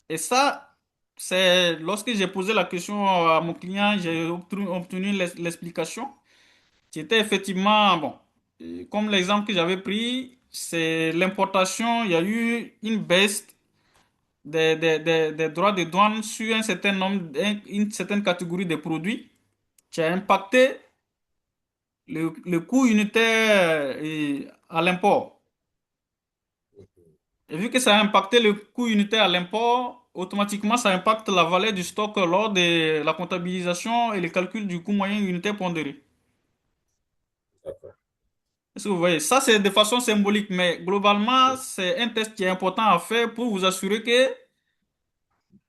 Et ça, c'est lorsque j'ai posé la question à mon client, j'ai obtenu l'explication. C'était effectivement, bon, comme l'exemple que j'avais pris, c'est l'importation. Il y a eu une baisse des droits de douane sur un certain nombre, une certaine catégorie de produits qui a impacté le coût unitaire à l'import. Et vu que ça a impacté le coût unitaire à l'import, automatiquement ça impacte la valeur du stock lors de la comptabilisation et le calcul du coût moyen unitaire pondéré. D'accord. Est-ce que vous voyez? Ça, c'est de façon symbolique, mais globalement, c'est un test qui est important à faire pour vous assurer que,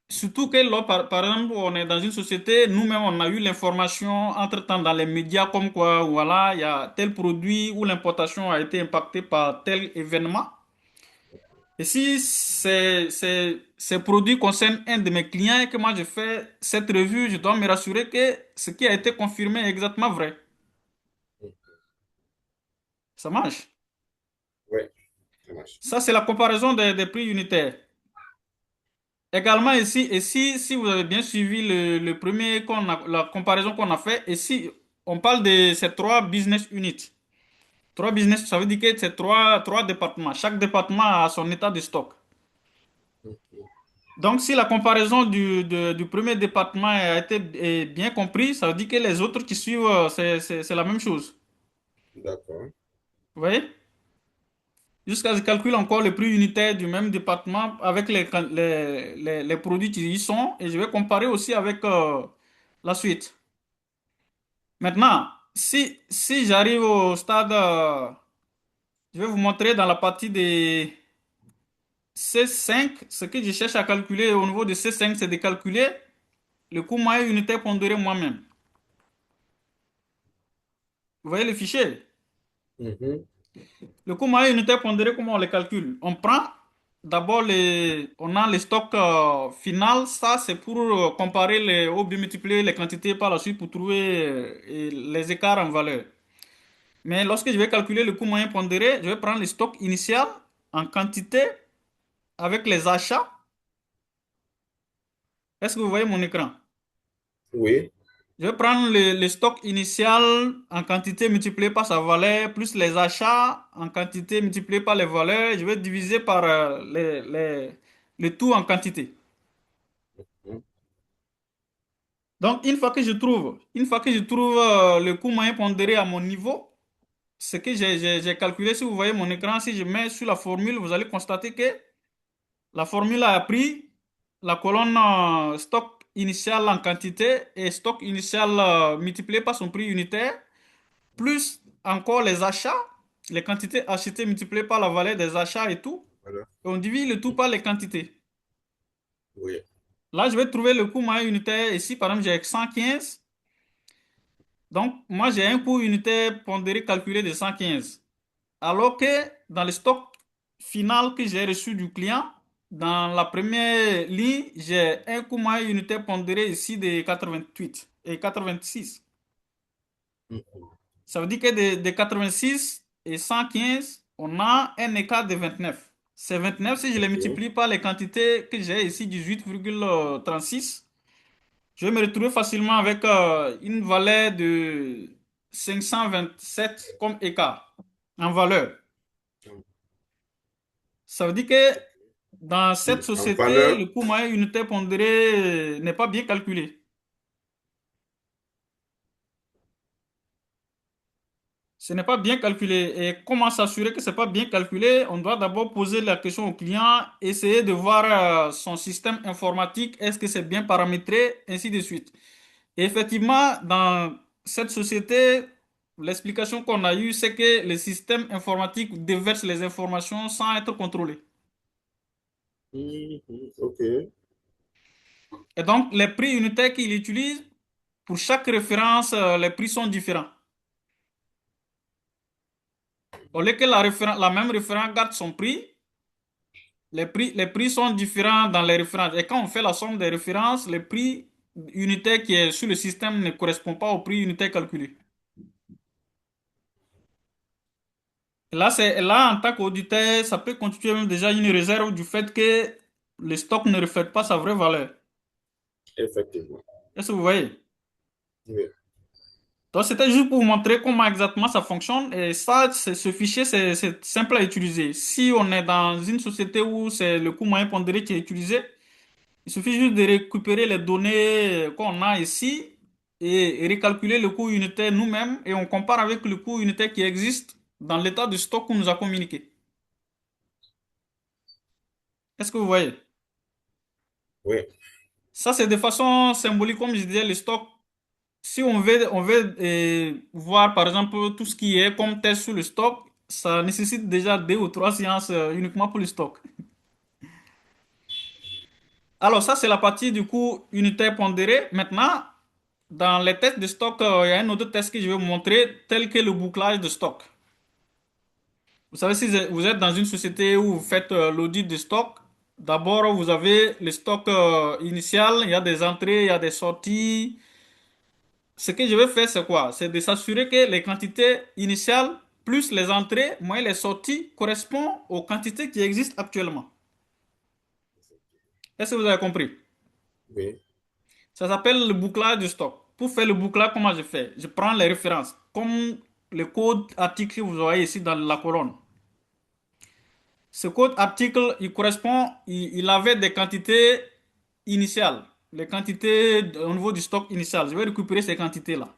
surtout que par exemple, on est dans une société, nous-mêmes, on a eu l'information entre-temps dans les médias comme quoi, voilà, il y a tel produit où l'importation a été impactée par tel événement. Et si ces produits concernent un de mes clients et que moi je fais cette revue, je dois me rassurer que ce qui a été confirmé est exactement vrai. Ça marche. Oui, ça marche. Ça, c'est la comparaison des prix unitaires. Également ici, et si vous avez bien suivi le premier la comparaison qu'on a fait, et si on parle de ces trois business units. Trois business, ça veut dire que c'est trois départements. Chaque département a son état de stock. Donc, si la comparaison du premier département a été bien comprise, ça veut dire que les autres qui suivent, c'est la même chose. D'accord. Vous voyez? Jusqu'à ce que je calcule encore le prix unitaire du même département avec les produits qui y sont et je vais comparer aussi avec la suite. Maintenant, si j'arrive au stade, je vais vous montrer dans la partie des C5, ce que je cherche à calculer au niveau de C5, c'est de calculer le coût moyen unitaire pondéré moi-même. Vous voyez le fichier? Mhm. Le coût moyen unitaire pondéré, comment on le calcule? On prend d'abord on a les stocks final, ça c'est pour comparer ou bien multiplier les quantités par la suite pour trouver les écarts en valeur. Mais lorsque je vais calculer le coût moyen pondéré, je vais prendre le stock initial en quantité avec les achats. Est-ce que vous voyez mon écran? Oui. Je vais prendre le stock initial en quantité multiplié par sa valeur, plus les achats en quantité multiplié par les valeurs. Je vais diviser par le tout en quantité. Mhm. Donc, une fois que je trouve le coût moyen pondéré à mon niveau, ce que j'ai calculé, si vous voyez mon écran, si je mets sur la formule, vous allez constater que la formule a pris la colonne stock initial en quantité et stock initial multiplié par son prix unitaire, plus encore les achats, les quantités achetées multipliées par la valeur des achats et tout. Voilà. Et on divise le tout par les quantités. Oui. Là, je vais trouver le coût moyen unitaire. Ici, par exemple, j'ai 115. Donc, moi, j'ai un coût unitaire pondéré calculé de 115. Alors que dans le stock final que j'ai reçu du client, dans la première ligne, j'ai un coût moyen unitaire pondéré ici de 88 et 86. Mhm. Ça veut dire que de 86 et 115, on a un écart de 29. Ces 29, si je les Ok. multiplie par les quantités que j'ai ici, 18,36, je vais me retrouver facilement avec une valeur de 527 comme écart en valeur. Ça veut dire que dans cette En société, valeur, le coût moyen unitaire pondéré n'est pas bien calculé. Ce n'est pas bien calculé. Et comment s'assurer que ce n'est pas bien calculé? On doit d'abord poser la question au client, essayer de voir son système informatique, est-ce que c'est bien paramétré, ainsi de suite. Et effectivement, dans cette société, l'explication qu'on a eue, c'est que le système informatique déverse les informations sans être contrôlé. mhm, ok. Et donc, les prix unitaires qu'il utilise, pour chaque référence, les prix sont différents. Au lieu que la même référence garde son prix, les prix sont différents dans les références. Et quand on fait la somme des références, le prix unitaire qui est sur le système ne correspond pas au prix unitaire calculé. Et là, en tant qu'auditeur, ça peut constituer même déjà une réserve du fait que le stock ne reflète pas sa vraie valeur. Effectivement. Est-ce que vous voyez? Oui. Donc, c'était juste pour vous montrer comment exactement ça fonctionne. Et ça, ce fichier, c'est simple à utiliser. Si on est dans une société où c'est le coût moyen pondéré qui est utilisé, il suffit juste de récupérer les données qu'on a ici et recalculer le coût unitaire nous-mêmes et on compare avec le coût unitaire qui existe dans l'état de stock qu'on nous a communiqué. Est-ce que vous voyez? Oui, Ça, c'est de façon symbolique, comme je disais, le stock. Si on veut voir, par exemple, tout ce qui est comme test sur le stock, ça nécessite déjà 2 ou 3 séances uniquement pour le stock. Alors, ça, c'est la partie du coût unitaire pondéré. Maintenant, dans les tests de stock, il y a un autre test que je vais vous montrer, tel que le bouclage de stock. Vous savez, si vous êtes dans une société où vous faites l'audit de stock, d'abord, vous avez le stock initial, il y a des entrées, il y a des sorties. Ce que je vais faire, c'est quoi? C'est de s'assurer que les quantités initiales plus les entrées moins les sorties correspondent aux quantités qui existent actuellement. Est-ce que vous avez compris? oui, Ça s'appelle le bouclage du stock. Pour faire le bouclage, comment je fais? Je prends les références, comme le code article que vous voyez ici dans la colonne. Ce code article, il correspond, il avait des quantités initiales, les quantités au niveau du stock initial. Je vais récupérer ces quantités-là.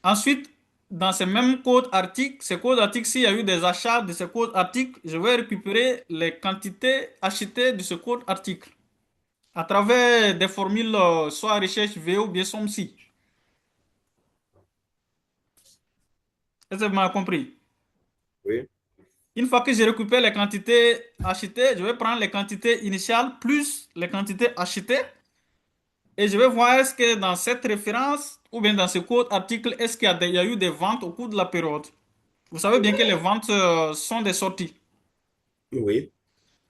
Ensuite, dans ce même code article, ce code article, s'il y a eu des achats de ce code article, je vais récupérer les quantités achetées de ce code article à travers des formules, soit recherche V ou bien SOMSI. Est-ce que vous m'avez compris? oui, Une fois que je récupère les quantités achetées, je vais prendre les quantités initiales plus les quantités achetées et je vais voir est-ce que dans cette référence ou bien dans ce code article, est-ce qu'il y a eu des ventes au cours de la période. Vous savez bien que les ventes sont des sorties. oui,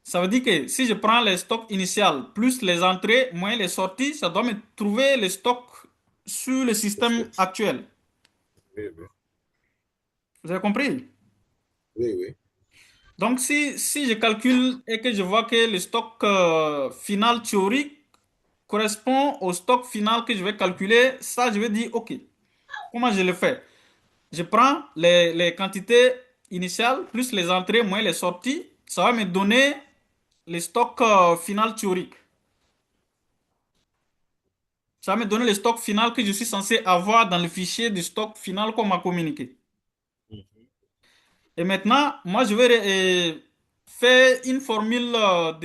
Ça veut dire que si je prends les stocks initiales plus les entrées moins les sorties, ça doit me trouver les stocks sur le système actuel. oui, oui, Vous avez compris? oui, oui, Donc si je calcule et que je vois que le stock final théorique correspond au stock final que je vais calculer, ça je vais dire OK. Comment je le fais? Je prends les quantités initiales plus les entrées moins les sorties. Ça va me donner le stock final théorique. Ça va me donner le stock final que je suis censé avoir dans le fichier du stock final qu'on m'a communiqué. Et maintenant, moi, je vais faire une formule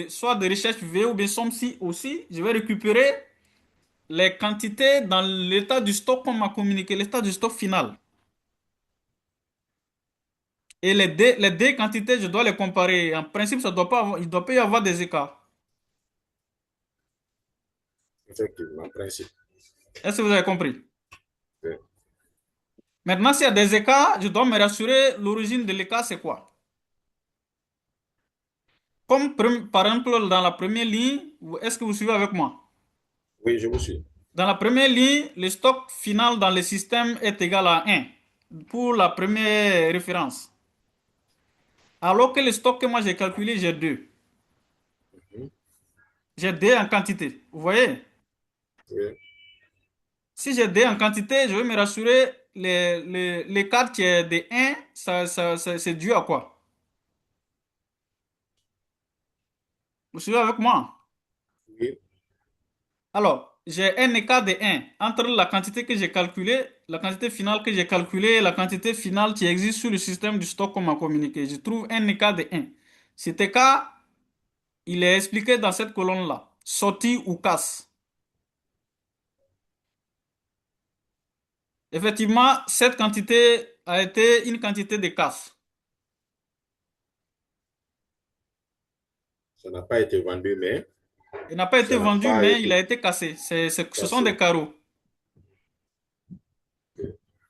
soit de recherche V ou bien SOMSI aussi. Je vais récupérer les quantités dans l'état du stock qu'on m'a communiqué, l'état du stock final. Et les deux quantités, je dois les comparer. En principe, ça doit pas il ne doit pas y avoir des écarts. effectivement, principe. Est-ce que vous avez compris? Oui, Maintenant, s'il y a des écarts, je dois me rassurer l'origine de l'écart, c'est quoi? Comme par exemple dans la première ligne, est-ce que vous suivez avec moi? oui, je vous suis. Dans la première ligne, le stock final dans le système est égal à 1 pour la première référence. Alors que le stock que moi j'ai calculé, j'ai 2. Mhm, J'ai 2 en quantité. Vous voyez? oui, Si j'ai 2 en quantité, je vais me rassurer l'écart qui est de 1, c'est dû à quoi? Vous suivez avec moi? oui, Alors, j'ai un écart de 1 entre la quantité que j'ai calculée, la quantité finale que j'ai calculée et la quantité finale qui existe sur le système du stock qu'on m'a communiqué. Je trouve un écart de 1. Cet écart, il est expliqué dans cette colonne-là. Sortie ou casse. Effectivement, cette quantité a été une quantité de casse. ça n'a pas été vendu, mais Il n'a pas été ça n'a vendu, pas mais il été a été cassé. Ce sont des cassé. carreaux.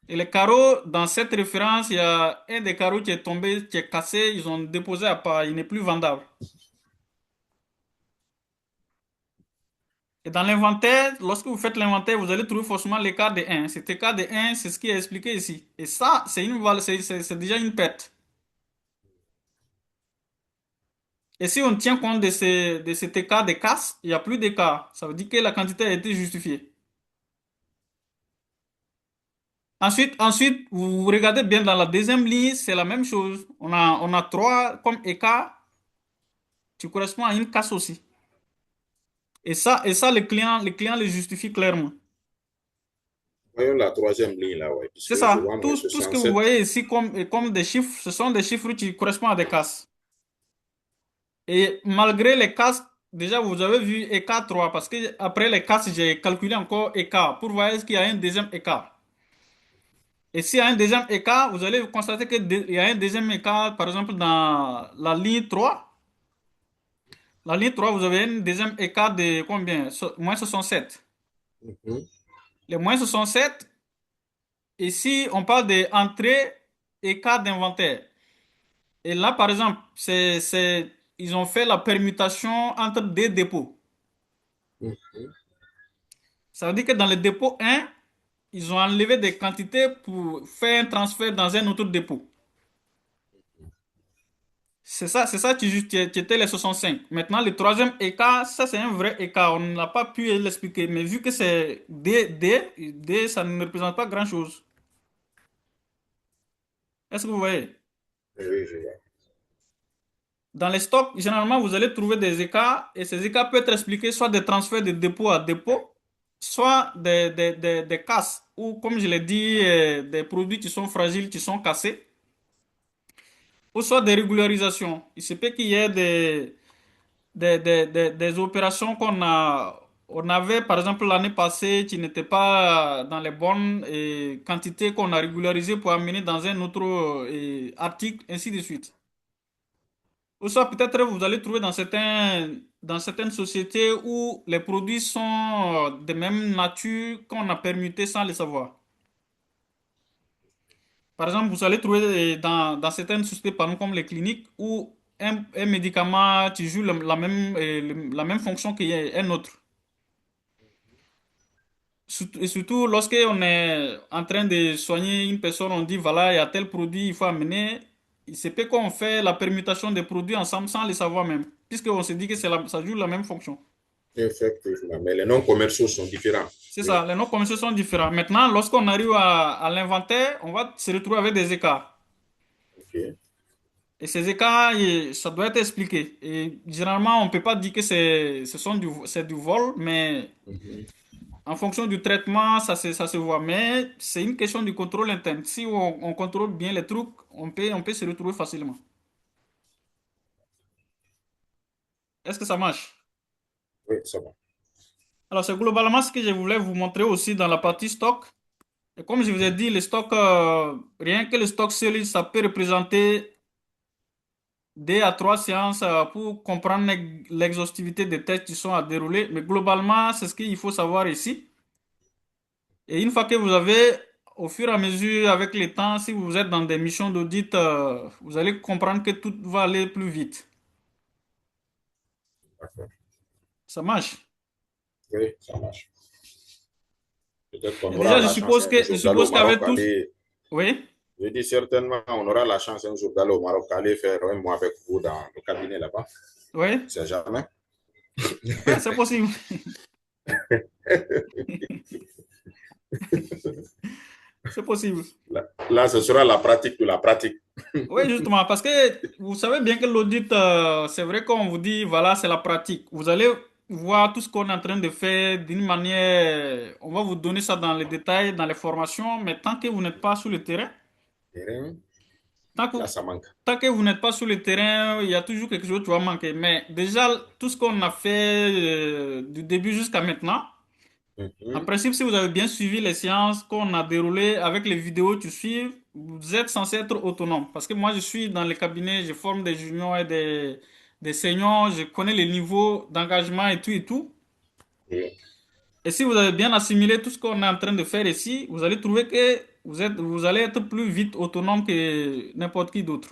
Et les carreaux, dans cette référence, il y a un des carreaux qui est tombé, qui est cassé. Ils ont déposé à part. Il n'est plus vendable. Et dans l'inventaire, lorsque vous faites l'inventaire, vous allez trouver forcément l'écart de 1. Cet écart de 1, c'est ce qui est expliqué ici. Et ça, c'est déjà une perte. Et si on tient compte de cet écart de casse, il n'y a plus d'écart. Ça veut dire que la quantité a été justifiée. Ensuite, vous regardez bien dans la deuxième ligne, c'est la même chose. On a 3 comme écart qui correspond à une casse aussi. Et ça, le client le justifie clairement. Voyons la troisième ligne là, ouais, C'est puisque je ça. vois moins Tout ce que vous 67. voyez ici comme des chiffres, ce sont des chiffres qui correspondent à des casses. Et malgré les casses, déjà vous avez vu écart 3 parce que après les casses, j'ai calculé encore écart pour voir est-ce qu'il y a un deuxième écart. Et s'il y a un deuxième écart, vous allez constater qu'il y a un deuxième écart, par exemple, dans la ligne 3. La ligne 3, vous avez un deuxième écart de combien? Moins 67. Mhm, Les moins 67, ici, on parle d'entrée, écart d'inventaire. Et là, par exemple, ils ont fait la permutation entre deux dépôts. mhm. Ça veut dire que dans le dépôt 1, ils ont enlevé des quantités pour faire un transfert dans un autre dépôt. C'est ça qui était les 65. Maintenant, le troisième écart, ça c'est un vrai écart. On n'a pas pu l'expliquer. Mais vu que c'est D, ça ne représente pas grand-chose. Est-ce que vous voyez? Oui, je vois. Dans les stocks, généralement, vous allez trouver des écarts et ces écarts peuvent être expliqués soit des transferts de dépôt à dépôt, soit des casses ou, comme je l'ai dit, des produits qui sont fragiles, qui sont cassés, ou soit des régularisations. Il se peut qu'il y ait des opérations on avait, par exemple, l'année passée, qui n'étaient pas dans les bonnes quantités qu'on a régularisées pour amener dans un autre article, ainsi de suite. Ou soit peut-être vous allez trouver dans certaines sociétés où les produits sont de même nature qu'on a permuté sans le savoir. Par exemple, vous allez trouver dans certaines sociétés, par exemple comme les cliniques, où un médicament qui joue la même fonction qu'un autre. Et surtout, lorsqu'on est en train de soigner une personne, on dit, voilà, il y a tel produit, il faut amener. C'est peut qu'on fait la permutation des produits ensemble sans le savoir même, puisqu'on se dit que ça joue la même fonction. Effectivement, mais les noms commerciaux sont différents. C'est Oui, ça, les noms commerciaux sont différents. Maintenant, lorsqu'on arrive à l'inventaire, on va se retrouver avec des écarts. ok. Et ces écarts, ça doit être expliqué. Et généralement, on ne peut pas dire que c'est du vol, mais Mhm. en fonction du traitement, ça se voit. Mais c'est une question du contrôle interne. Si on contrôle bien les trucs, on peut se retrouver facilement. Est-ce que ça marche? Oui, ça va. Alors, c'est globalement ce que je voulais vous montrer aussi dans la partie stock. Et comme je vous ai Mhm. dit, le stock, rien que le stock seul, ça peut représenter 2 à 3 séances pour comprendre l'exhaustivité des tests qui sont à dérouler. Mais globalement, c'est ce qu'il faut savoir ici. Et une fois que vous avez, au fur et à mesure, avec le temps, si vous êtes dans des missions d'audit, vous allez comprendre que tout va aller plus vite. D'accord. Ça marche. Oui, ça marche. Peut-être qu'on Et aura déjà, je la chance suppose un que, je jour d'aller au suppose Maroc, qu'avec tous... aller. Oui, Je dis certainement, on aura la chance un jour d'aller au Maroc, aller faire un mois avec vous dans le cabinet là-bas. oui, C'est jamais. oui, c'est possible. C'est possible. Là, ce sera la pratique de la pratique. Oui, justement, parce que vous savez bien que l'audit, c'est vrai qu'on vous dit, voilà, c'est la pratique. Vous allez voir tout ce qu'on est en train de faire d'une manière, on va vous donner ça dans les détails, dans les formations, mais tant que vous n'êtes pas sur le terrain, tant que, Là, ça manque. tant que vous n'êtes pas sur le terrain, il y a toujours quelque chose qui va manquer. Mais déjà, tout ce qu'on a fait du début jusqu'à maintenant, en Mhm. principe, si vous avez bien suivi les séances qu'on a déroulées avec les vidéos qui suivent, vous êtes censé être autonome. Parce que moi, je suis dans le cabinet, je forme des juniors et des seniors, je connais les niveaux d'engagement et tout et tout. Oui. Et si vous avez bien assimilé tout ce qu'on est en train de faire ici, vous allez trouver que vous allez être plus vite autonome que n'importe qui d'autre.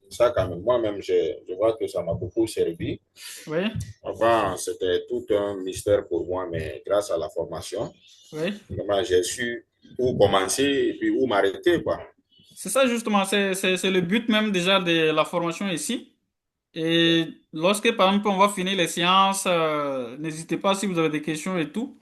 Ça, quand même, moi-même, je vois que ça m'a beaucoup servi. Oui, Avant, c'était tout un mystère pour moi, mais grâce à la formation, oui. vraiment, j'ai su où commencer et puis où m'arrêter, quoi. C'est ça justement, c'est le but même déjà de la formation ici. Et lorsque, par exemple, on va finir les séances, n'hésitez pas si vous avez des questions et tout.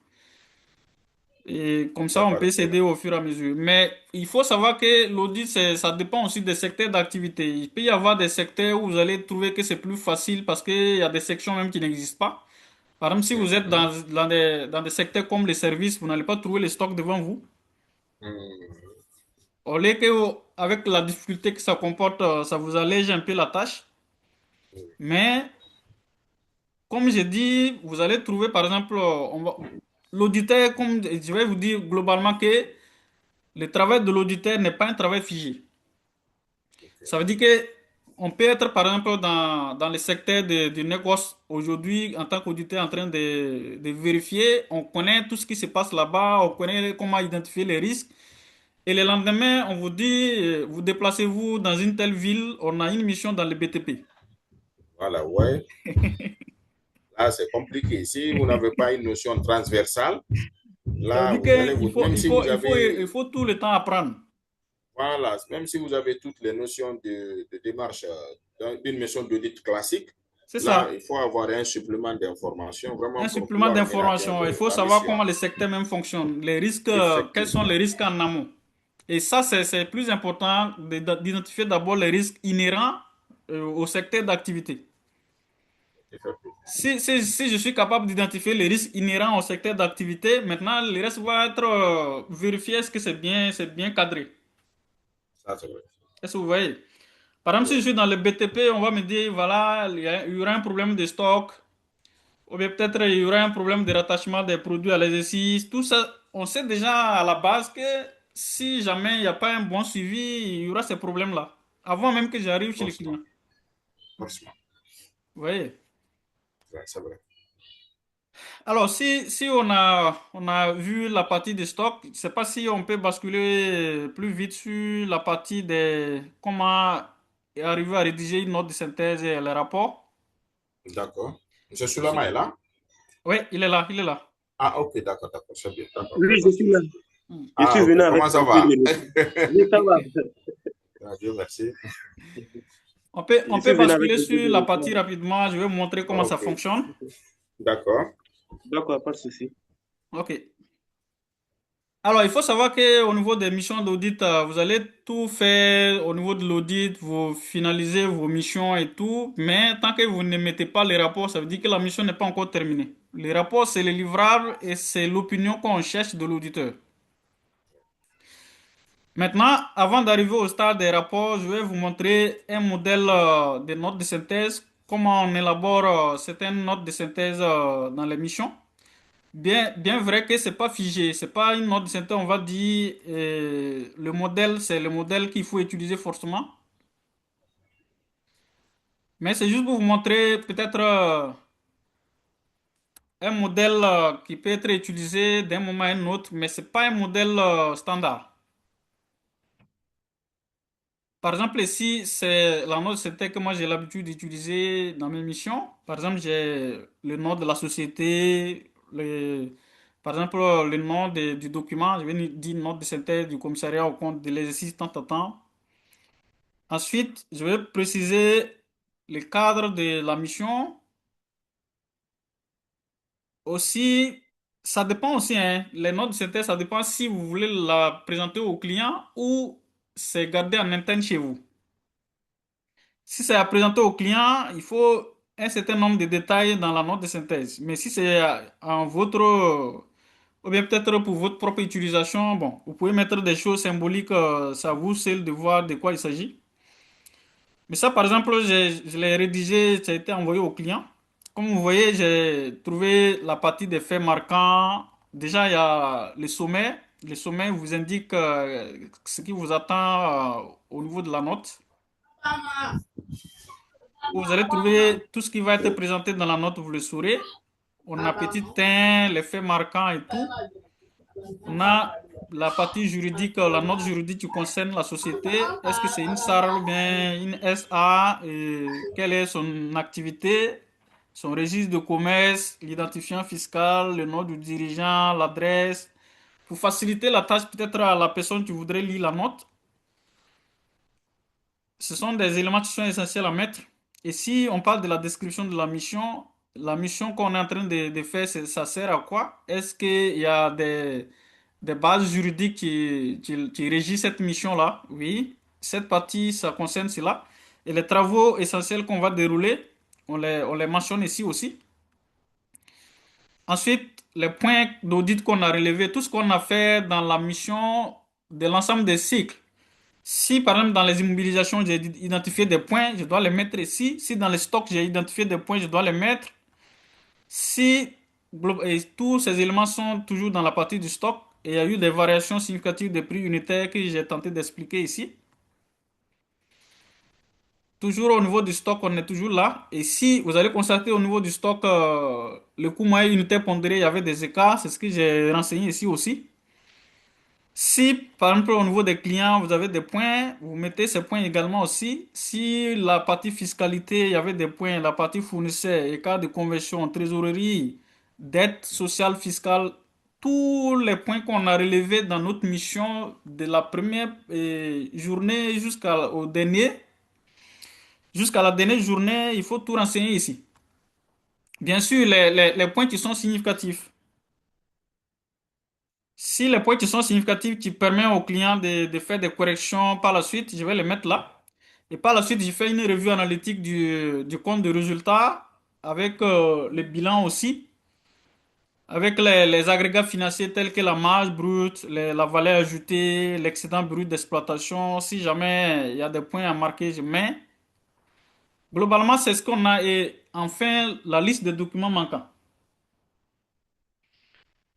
Et comme Il n'y ça, a on pas de peut s'aider problème. au fur et à mesure. Mais il faut savoir que l'audit, ça dépend aussi des secteurs d'activité. Il peut y avoir des secteurs où vous allez trouver que c'est plus facile parce qu'il y a des sections même qui n'existent pas. Par exemple, si vous êtes Mhm. dans des secteurs comme les services, vous n'allez pas trouver les stocks devant vous. Mhm. Au lieu que, avec la difficulté que ça comporte, ça vous allège un peu la tâche. Mais, comme j'ai dit, vous allez trouver, par exemple, l'auditeur, comme je vais vous dire globalement que le travail de l'auditeur n'est pas un travail figé. Ça veut dire que on peut être, par exemple, dans le secteur du négoce aujourd'hui, en tant qu'auditeur, en train de vérifier. On connaît tout ce qui se passe là-bas, on connaît comment identifier les risques. Et le lendemain, on vous dit, vous déplacez-vous dans une telle ville, on a une mission dans le BTP. Voilà, ouais. Là, c'est compliqué. Si vous n'avez pas une notion transversale, Ça veut là, dire vous allez qu'il vous, faut, même si vous il avez, faut tout le temps apprendre. voilà, même si vous avez toutes les notions de démarche d'une mission d'audit classique, C'est là, ça, il faut avoir un supplément d'information un vraiment pour supplément pouvoir mener à bien d'information. Il faut la savoir mission. comment les secteurs même fonctionnent, les risques, quels sont Effectivement. les risques en amont. Et ça, c'est plus important d'identifier d'abord les risques inhérents au secteur d'activité. Effectivement. Si je suis capable d'identifier les risques inhérents au secteur d'activité, maintenant, le reste va être vérifié est-ce que c'est bien cadré. Ça, c'est vrai. Est-ce que vous voyez? Par exemple, si je Ouais. suis dans le BTP, on va me dire, voilà, il y aura un problème de stock, ou bien peut-être il y aura un problème de rattachement des produits à l'exercice. Tout ça, on sait déjà à la base que si jamais il n'y a pas un bon suivi, il y aura ces problèmes-là, avant même que j'arrive chez le Forcément. client. Forcément. Vous voyez? Ouais, c'est vrai. Alors, si on a vu la partie des stocks, je ne sais pas si on peut basculer plus vite sur la partie des comment arriver à rédiger une note de synthèse et les rapports. D'accord. Monsieur Sulama est là? Oui, il est là, il est là. Ah, ok, d'accord, d'accord, c'est bien. D'accord, il n'y a Oui, pas je de suis là. souci. Hmm. Je suis Ah, venu ok, avec comment ça mon feuille va? de notes. Oui, ça va. Ah, Dieu merci. On Je peut suis venu avec basculer mon feuille sur de la notes. partie rapidement. Je vais vous montrer comment ça Ok, fonctionne. d'accord, D'accord, pas de souci. OK. Alors, il faut savoir qu'au niveau des missions d'audit, vous allez tout faire au niveau de l'audit, vous finalisez vos missions et tout, mais tant que vous ne mettez pas les rapports, ça veut dire que la mission n'est pas encore terminée. Les rapports, c'est les livrables et c'est l'opinion qu'on cherche de l'auditeur. Maintenant, avant d'arriver au stade des rapports, je vais vous montrer un modèle de notes de synthèse, comment on élabore certaines notes de synthèse dans les missions. Bien vrai que c'est pas figé, c'est pas une note de synthèse, on va dire le modèle, c'est le modèle qu'il faut utiliser forcément. Mais c'est juste pour vous montrer peut-être un modèle qui peut être utilisé d'un moment à un autre, mais c'est pas un modèle standard. Par exemple, ici, c'est la note de synthèse que moi j'ai l'habitude d'utiliser dans mes missions. Par exemple, j'ai le nom de la société, par exemple, le nom du document, je vais dire note de synthèse du commissariat au compte de l'exercice tant, tant, tant. Ensuite, je vais préciser le cadre de la mission. Aussi, ça dépend aussi, hein. Les notes de synthèse, ça dépend si vous voulez la présenter au client ou c'est gardé en interne chez vous. Si c'est à présenter au client, il faut un certain nombre de détails dans la note de synthèse. Mais si c'est en votre, ou bien peut-être pour votre propre utilisation, bon, vous pouvez mettre des choses symboliques, c'est à vous seul de voir de quoi il s'agit. Mais ça, par exemple, je l'ai rédigé, ça a été envoyé au client. Comme vous voyez, j'ai trouvé la partie des faits marquants. Déjà, il y a le sommet. Le sommet vous indique ce qui vous attend au niveau de la note. Vous allez trouver tout ce qui va être présenté dans la note, vous le saurez. On a petit 1, les faits marquants et tout. On a la partie juridique, la note juridique qui concerne la société. Est-ce que c'est une SARL ou bien une SA? Et quelle est son activité? Son registre de commerce, l'identifiant fiscal, le nom du dirigeant, l'adresse. Pour faciliter la tâche peut-être à la personne qui voudrait lire la note, ce sont des éléments qui sont essentiels à mettre. Et si on parle de la description de la mission qu'on est en train de faire, ça sert à quoi? Est-ce qu'il y a des bases juridiques qui régissent cette mission-là. Oui, cette partie, ça concerne cela. Et les travaux essentiels qu'on va dérouler, on les mentionne ici aussi. Ensuite, les points d'audit qu'on a relevés, tout ce qu'on a fait dans la mission de l'ensemble des cycles. Si par exemple dans les immobilisations, j'ai identifié des points, je dois les mettre ici. Si dans les stocks, j'ai identifié des points, je dois les mettre. Si et tous ces éléments sont toujours dans la partie du stock et il y a eu des variations significatives des prix unitaires que j'ai tenté d'expliquer ici. Toujours au niveau du stock, on est toujours là. Et si vous allez constater au niveau du stock, le coût moyen unitaire pondéré, il y avait des écarts. C'est ce que j'ai renseigné ici aussi. Si, par exemple, au niveau des clients, vous avez des points, vous mettez ces points également aussi. Si la partie fiscalité, il y avait des points, la partie fournisseur, écart de conversion, trésorerie, dette sociale, fiscale, tous les points qu'on a relevés dans notre mission de la première journée jusqu'à la dernière journée, il faut tout renseigner ici. Bien sûr, les points qui sont significatifs. Si les points qui sont significatifs, qui permettent au client de faire des corrections par la suite, je vais les mettre là. Et par la suite, je fais une revue analytique du compte de résultat avec le bilan aussi, avec les agrégats financiers tels que la marge brute, la valeur ajoutée, l'excédent brut d'exploitation. Si jamais il y a des points à marquer, je mets. Globalement, c'est ce qu'on a. Et enfin, la liste des documents manquants.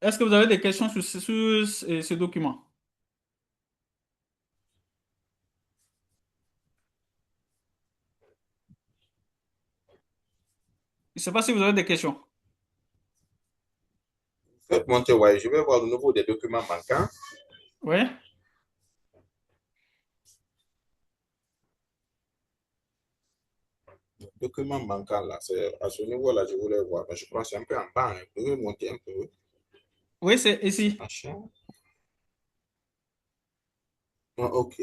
Est-ce que vous avez des questions sur ce document? Je ne sais pas si vous avez des questions. Faites monter, ouais, je vais voir au niveau des documents manquants. Oui? Documents manquants, là, c'est à ce niveau-là, je voulais voir. Mais je crois que c'est un peu en bas. Hein. Vous pouvez monter un peu. Oui, c'est ici. Machin. Ah, OK.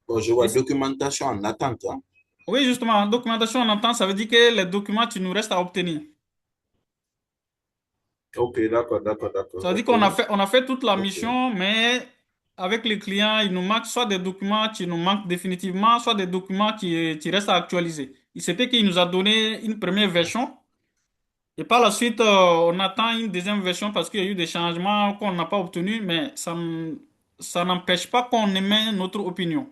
Bon, je vois Ici. documentation en attente. Hein. Oui, justement, documentation en entend, ça veut dire que les documents, tu nous restes à obtenir. OK, d'accord, d'accord, d'accord. Ça veut dire OK. on a fait toute la OK. mission, mais avec les clients, il nous manque soit des documents qui nous manquent définitivement, soit des documents qui restent à actualiser. Il se peut qu'il nous a donné une première version, et par la suite, on attend une deuxième version parce qu'il y a eu des changements qu'on n'a pas obtenus, mais ça n'empêche pas qu'on émet notre opinion.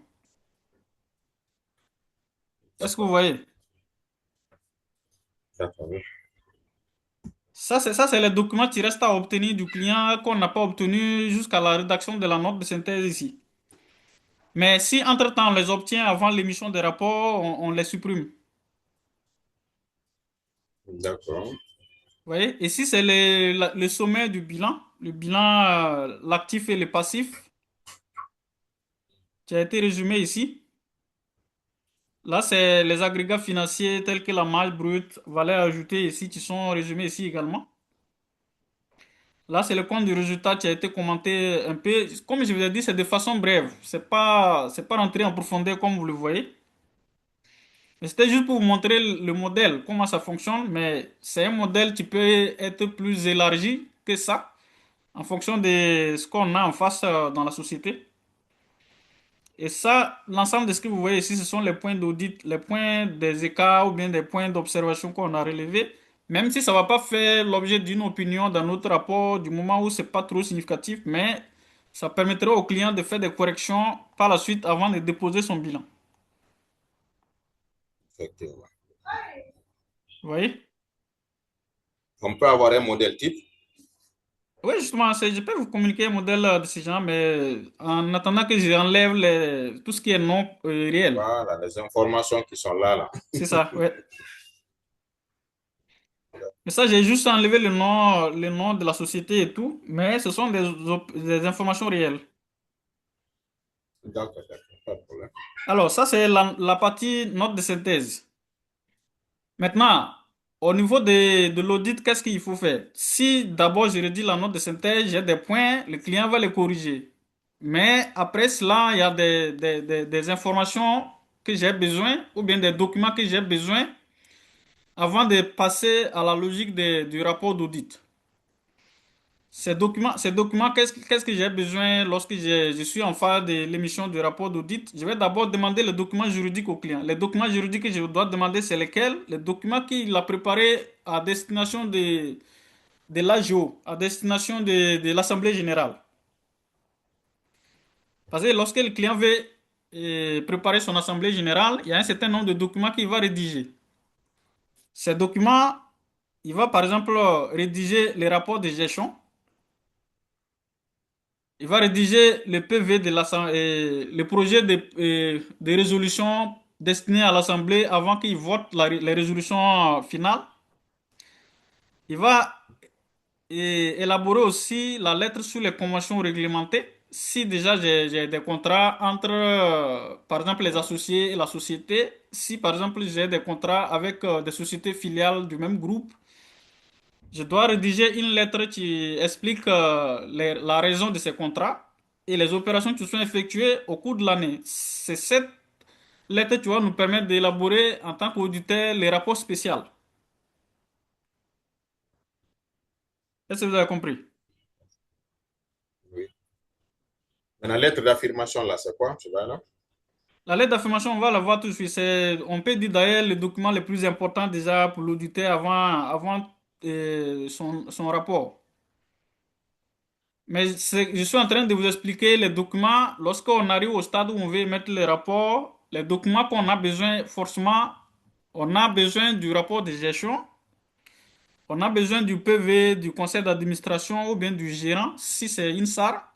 Est-ce que vous D'accord. voyez? D'accord. Oui. Ça, c'est les documents qui restent à obtenir du client qu'on n'a pas obtenu jusqu'à la rédaction de la note de synthèse ici. Mais si entre-temps on les obtient avant l'émission des rapports, on les supprime. D'accord. Vous voyez? Ici, c'est le sommet du bilan, le bilan, l'actif et le passif, qui a été résumé ici. Là, c'est les agrégats financiers tels que la marge brute, valeur ajoutée ici, qui sont résumés ici également. Là, c'est le compte du résultat qui a été commenté un peu. Comme je vous ai dit, c'est de façon brève. C'est pas rentré en profondeur comme vous le voyez. Mais c'était juste pour vous montrer le modèle, comment ça fonctionne. Mais c'est un modèle qui peut être plus élargi que ça, en fonction de ce qu'on a en face dans la société. Et ça, l'ensemble de ce que vous voyez ici, ce sont les points d'audit, les points des écarts ou bien des points d'observation qu'on a relevés. Même si ça ne va pas faire l'objet d'une opinion dans notre rapport du moment où c'est pas trop significatif, mais ça permettra au client de faire des corrections par la suite avant de déposer son bilan. Effectivement. Vous voyez? On peut avoir un modèle type. Oui, justement, je peux vous communiquer un modèle de ce genre, mais en attendant que j'enlève tout ce qui est non réel. Voilà, les informations qui sont là, là. C'est ça, ouais. Mais ça, j'ai juste enlevé le nom de la société et tout, mais ce sont des informations réelles. D'accord, d'accord, pas de problème. Alors, ça, c'est la partie note de synthèse. Maintenant, au niveau de l'audit, qu'est-ce qu'il faut faire? Si d'abord je redis la note de synthèse, j'ai des points, le client va les corriger. Mais après cela, il y a des informations que j'ai besoin ou bien des documents que j'ai besoin avant de passer à la logique du rapport d'audit. Ces documents, qu'est-ce que j'ai besoin lorsque je suis en phase de l'émission du rapport d'audit? Je vais d'abord demander les documents juridiques au client. Les documents juridiques que je dois demander, c'est lesquels? Les documents qu'il a préparés à destination de l'AGO, à destination de l'Assemblée générale. Parce que lorsque le client veut préparer son Assemblée générale, il y a un certain nombre de documents qu'il va rédiger. Ces documents, il va par exemple rédiger les rapports de gestion. Il va rédiger le PV de l'Assemblée, le projet de résolution destiné à l'Assemblée avant qu'il vote les résolutions finales. Il va élaborer aussi la lettre sur les conventions réglementées. Si déjà j'ai des contrats entre, par exemple, les associés et la société, si par exemple j'ai des contrats avec des sociétés filiales du même groupe, je dois rédiger une lettre qui explique la raison de ces contrats et les opérations qui sont effectuées au cours de l'année. C'est cette lettre qui va nous permettre d'élaborer en tant qu'auditeur les rapports spéciaux. Est-ce que vous avez compris? Oui. Mais la lettre d'affirmation, là, c'est quoi? Tu vas là? La lettre d'affirmation, on va la voir tout de suite. On peut dire d'ailleurs le document le plus important déjà pour l'auditeur avant son rapport. Mais je suis en train de vous expliquer les documents. Lorsqu'on arrive au stade où on veut mettre le rapport, les documents qu'on a besoin, forcément, on a besoin du rapport de gestion, on a besoin du PV, du conseil d'administration ou bien du gérant, si c'est une SAR.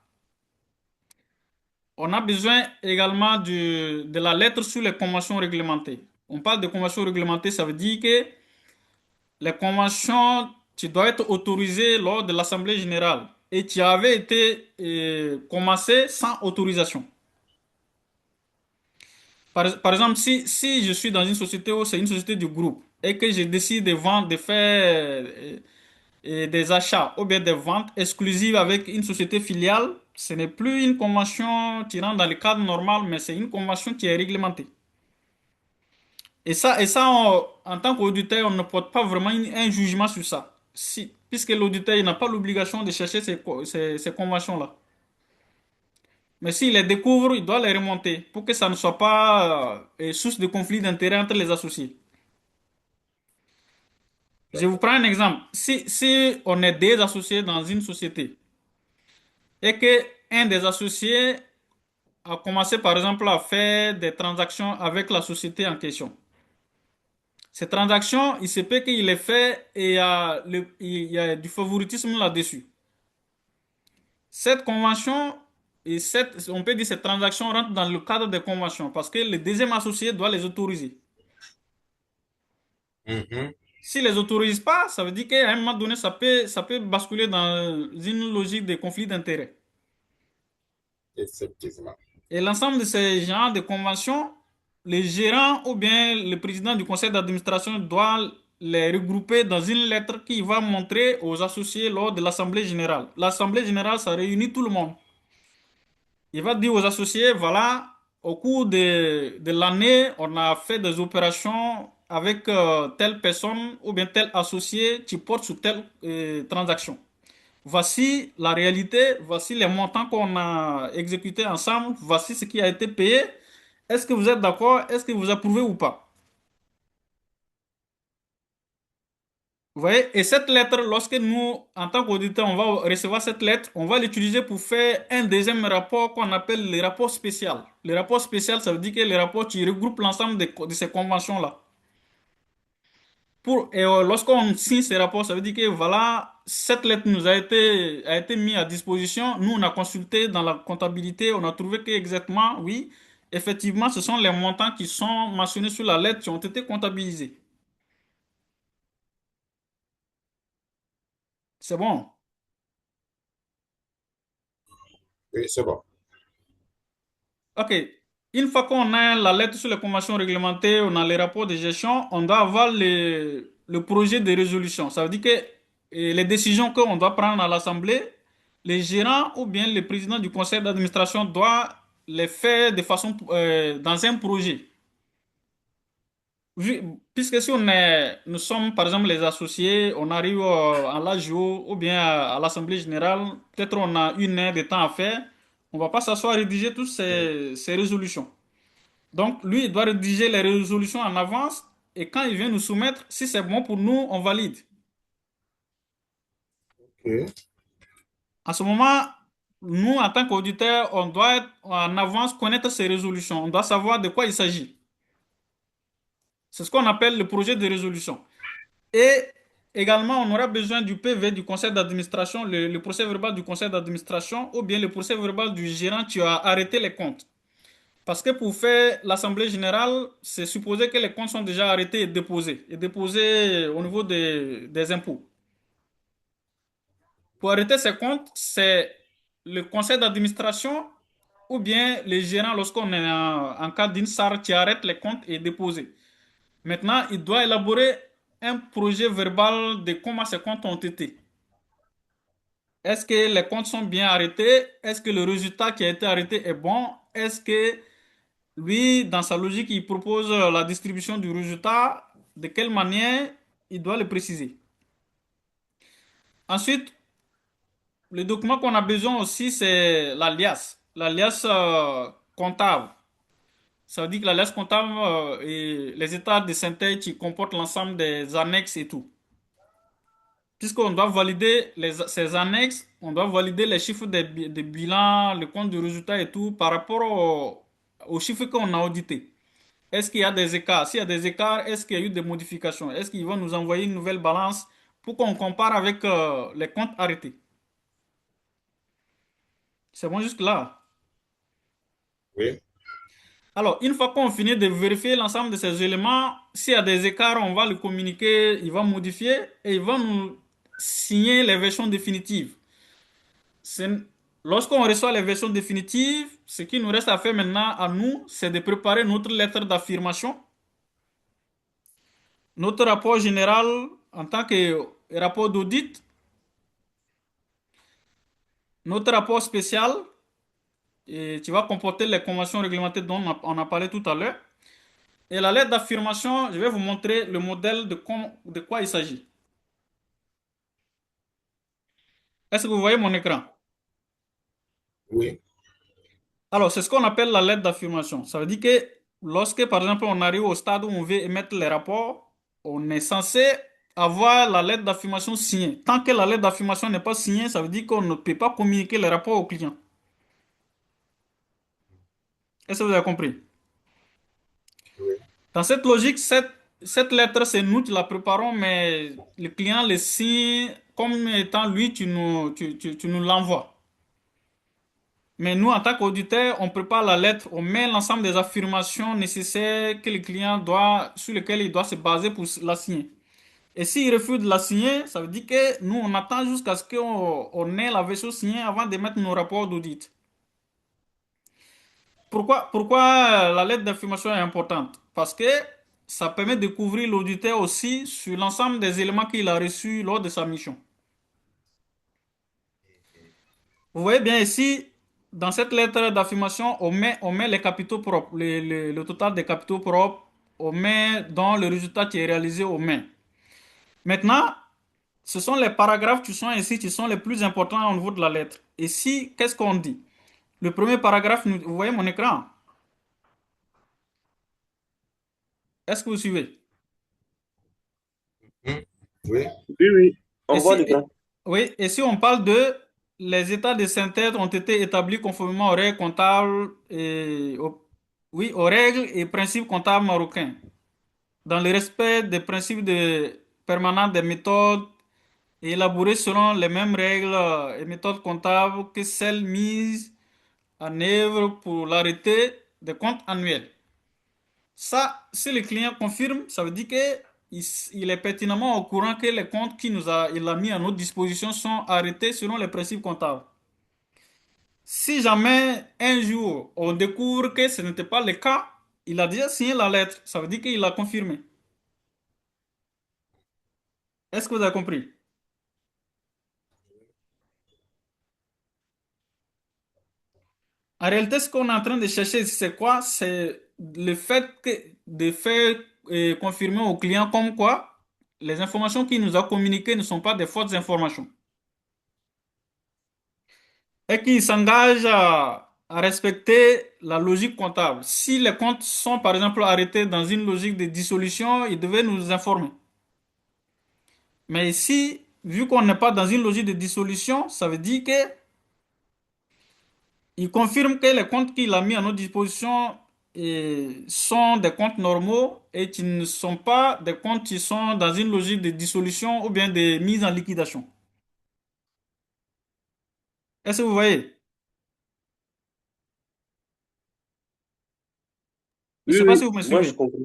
On a besoin également de la lettre sur les conventions réglementées. On parle de conventions réglementées, ça veut dire que les conventions, tu dois être autorisé lors de l'Assemblée générale et tu avais été commencé sans autorisation. Par exemple, si je suis dans une société où c'est une société du groupe et que je décide de vendre, de faire des achats ou bien des ventes exclusives avec une société filiale, ce n'est plus une convention qui rentre dans le cadre normal, mais c'est une convention qui est réglementée. En tant qu'auditeur, on ne porte pas vraiment un jugement sur ça. Si, puisque l'auditeur il n'a pas l'obligation de chercher ces conventions-là. Mais s'il les découvre, il doit les remonter pour que ça ne soit pas source de conflit d'intérêts entre les associés. Je vous prends un exemple. Si on est deux associés dans une société et que un des associés a commencé par exemple à faire des transactions avec la société en question. Ces transactions, il se peut qu'il les fait et il y a du favoritisme là-dessus. Cette convention on peut dire que ces transactions rentrent dans le cadre des conventions parce que le deuxième associé doit les autoriser. Mhm. S'il les autorise pas, ça veut dire qu'à un moment donné, ça peut basculer dans une logique de conflit d'intérêts. Effectivement. Et l'ensemble de ces genres de conventions, le gérant ou bien le président du conseil d'administration doit les regrouper dans une lettre qui va montrer aux associés lors de l'assemblée générale. L'assemblée générale, ça réunit tout le monde. Il va dire aux associés, voilà, au cours de l'année, on a fait des opérations avec telle personne ou bien tel associé qui porte sur telle transaction. Voici la réalité, voici les montants qu'on a exécutés ensemble, voici ce qui a été payé. Est-ce que vous êtes d'accord? Est-ce que vous approuvez ou pas? Vous voyez? Et cette lettre, lorsque nous, en tant qu'auditeurs, on va recevoir cette lettre, on va l'utiliser pour faire un deuxième rapport qu'on appelle le rapport spécial. Le rapport spécial, ça veut dire que le rapport qui regroupe l'ensemble de ces conventions-là. Lorsqu'on signe ces rapports, ça veut dire que voilà, cette lettre a été mise à disposition. Nous, on a consulté dans la comptabilité, on a trouvé que exactement, oui, effectivement, ce sont les montants qui sont mentionnés sur la lettre qui ont été comptabilisés. C'est bon. Oui, c'est bon. OK. Une fois qu'on a la lettre sur les conventions réglementées, on a les rapports de gestion, on doit avoir le projet de résolution. Ça veut dire que les décisions qu'on doit prendre à l'Assemblée, les gérants ou bien le président du conseil d'administration doit les faire de façon dans un projet. puisque si nous sommes par exemple les associés, on arrive à l'AGO ou bien à l'Assemblée générale, peut-être on a une heure de temps à faire, on va pas s'asseoir à rédiger toutes ces résolutions. Donc lui, il doit rédiger les résolutions en avance et quand il vient nous soumettre, si c'est bon pour nous, on valide. Ok. À ce moment, nous, en tant qu'auditeurs, on doit en avance connaître ces résolutions. On doit savoir de quoi il s'agit. C'est ce qu'on appelle le projet de résolution. Et également, on aura besoin du PV du conseil d'administration, le procès verbal du conseil d'administration ou bien le procès verbal du gérant qui a arrêté les comptes. Parce que pour faire l'assemblée générale, c'est supposé que les comptes sont déjà arrêtés et déposés au niveau des impôts. Pour arrêter ces comptes, c'est le conseil d'administration ou bien les gérants lorsqu'on est en cas d'une SAR qui arrête les comptes et déposés. Maintenant, il doit élaborer un projet verbal de comment ces comptes ont été. Est-ce que les comptes sont bien arrêtés? Est-ce que le résultat qui a été arrêté est bon? Est-ce que lui, dans sa logique, il propose la distribution du résultat? De quelle manière il doit le préciser? Ensuite, le document qu'on a besoin aussi, c'est l'alias. L'alias comptable. Ça veut dire que l'alias comptable et les états de synthèse qui comportent l'ensemble des annexes et tout. Puisqu'on doit valider ces annexes, on doit valider les chiffres des bilans, le compte de résultat et tout par rapport aux chiffres qu'on a audités. Est-ce qu'il y a des écarts? S'il y a des écarts, est-ce qu'il y a eu des modifications? Est-ce qu'ils vont nous envoyer une nouvelle balance pour qu'on compare avec les comptes arrêtés? C'est bon jusque-là. Oui. Alors, une fois qu'on finit de vérifier l'ensemble de ces éléments, s'il y a des écarts, on va le communiquer, il va modifier et il va nous signer les versions définitives. C'est- Lorsqu'on reçoit les versions définitives, ce qui nous reste à faire maintenant à nous, c'est de préparer notre lettre d'affirmation, notre rapport général en tant que rapport d'audit, notre rapport spécial, et qui va comporter les conventions réglementées dont on a parlé tout à l'heure. Et la lettre d'affirmation, je vais vous montrer le modèle de quoi il s'agit. Est-ce que vous voyez mon écran? Oui. Alors, c'est ce qu'on appelle la lettre d'affirmation. Ça veut dire que lorsque, par exemple, on arrive au stade où on veut émettre les rapports, on est censé avoir la lettre d'affirmation signée. Tant que la lettre d'affirmation n'est pas signée, ça veut dire qu'on ne peut pas communiquer les rapports au client. Est-ce que vous avez compris? Oui. Dans cette logique, cette lettre, c'est nous qui la préparons, mais le client le signe comme étant lui, tu nous l'envoies. Mais nous, en tant qu'auditeur, on prépare la lettre, on met l'ensemble des affirmations nécessaires que le client doit, sur lesquelles il doit se baser pour la signer. Et s'il refuse de la signer, ça veut dire que nous, on attend jusqu'à ce qu'on ait la version signée avant de mettre nos rapports d'audit. Pourquoi la lettre d'affirmation est importante? Parce que ça permet de couvrir l'auditeur aussi sur l'ensemble des éléments qu'il a reçus lors de sa mission. Vous voyez bien ici, dans cette lettre d'affirmation, on met les capitaux propres, le total des capitaux propres, on met dans le résultat qui est réalisé, on met. Maintenant, ce sont les paragraphes qui sont ici, qui sont les plus importants au niveau de la lettre. Ici, qu'est-ce qu'on dit? Le premier paragraphe, vous voyez mon écran? Est-ce que vous suivez? Hmm. Oui. Oui, oui. On Et voit si, l'écran. oui, et si on parle de les états de synthèse ont été établis conformément aux règles comptables oui, aux règles et principes comptables marocains, dans le respect des principes permanents des méthodes et élaborés selon les mêmes règles et méthodes comptables que celles mises en œuvre pour l'arrêté des comptes annuels. Ça, si le client confirme, ça veut dire que il est pertinemment au courant que les comptes il a mis à notre disposition sont arrêtés selon les principes comptables. Si jamais un jour on découvre que ce n'était pas le cas, il a déjà signé la lettre. Ça veut dire qu'il a confirmé. Est-ce que vous avez compris? En réalité, ce qu'on est en train de chercher, c'est quoi? C'est le fait de faire confirmer au client comme quoi les informations qu'il nous a communiquées ne sont pas des fausses informations et qu'il s'engage à respecter la logique comptable. Si les comptes sont par exemple arrêtés dans une logique de dissolution, il devait nous informer. Mais ici, vu qu'on n'est pas dans une logique de dissolution, ça veut dire que il confirme que les comptes qu'il a mis à notre disposition sont des comptes normaux et qui ne sont pas des comptes qui sont dans une logique de dissolution ou bien de mise en liquidation. Est-ce que vous voyez? Je ne Oui, sais pas si oui, vous me moi je suivez. comprends.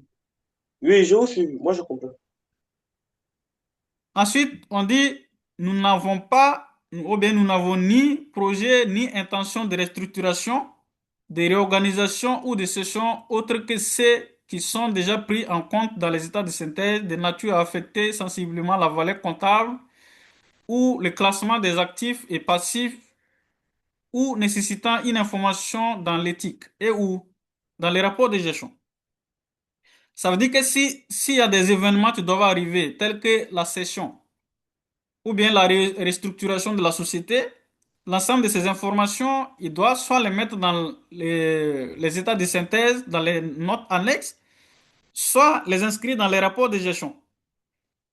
Oui, je vous suis, moi je comprends. Ensuite, on dit, nous n'avons pas, ou bien nous n'avons ni projet ni intention de restructuration, de réorganisation ou de cession autres que ceux qui sont déjà pris en compte dans les états de synthèse de nature à affecter sensiblement la valeur comptable ou le classement des actifs et passifs ou nécessitant une information dans l'éthique et ou dans les rapports de gestion. Ça veut dire que s'il y a des événements qui doivent arriver, tels que la cession, ou bien la restructuration de la société, l'ensemble de ces informations, il doit soit les mettre dans les états de synthèse, dans les notes annexes, soit les inscrire dans les rapports de gestion.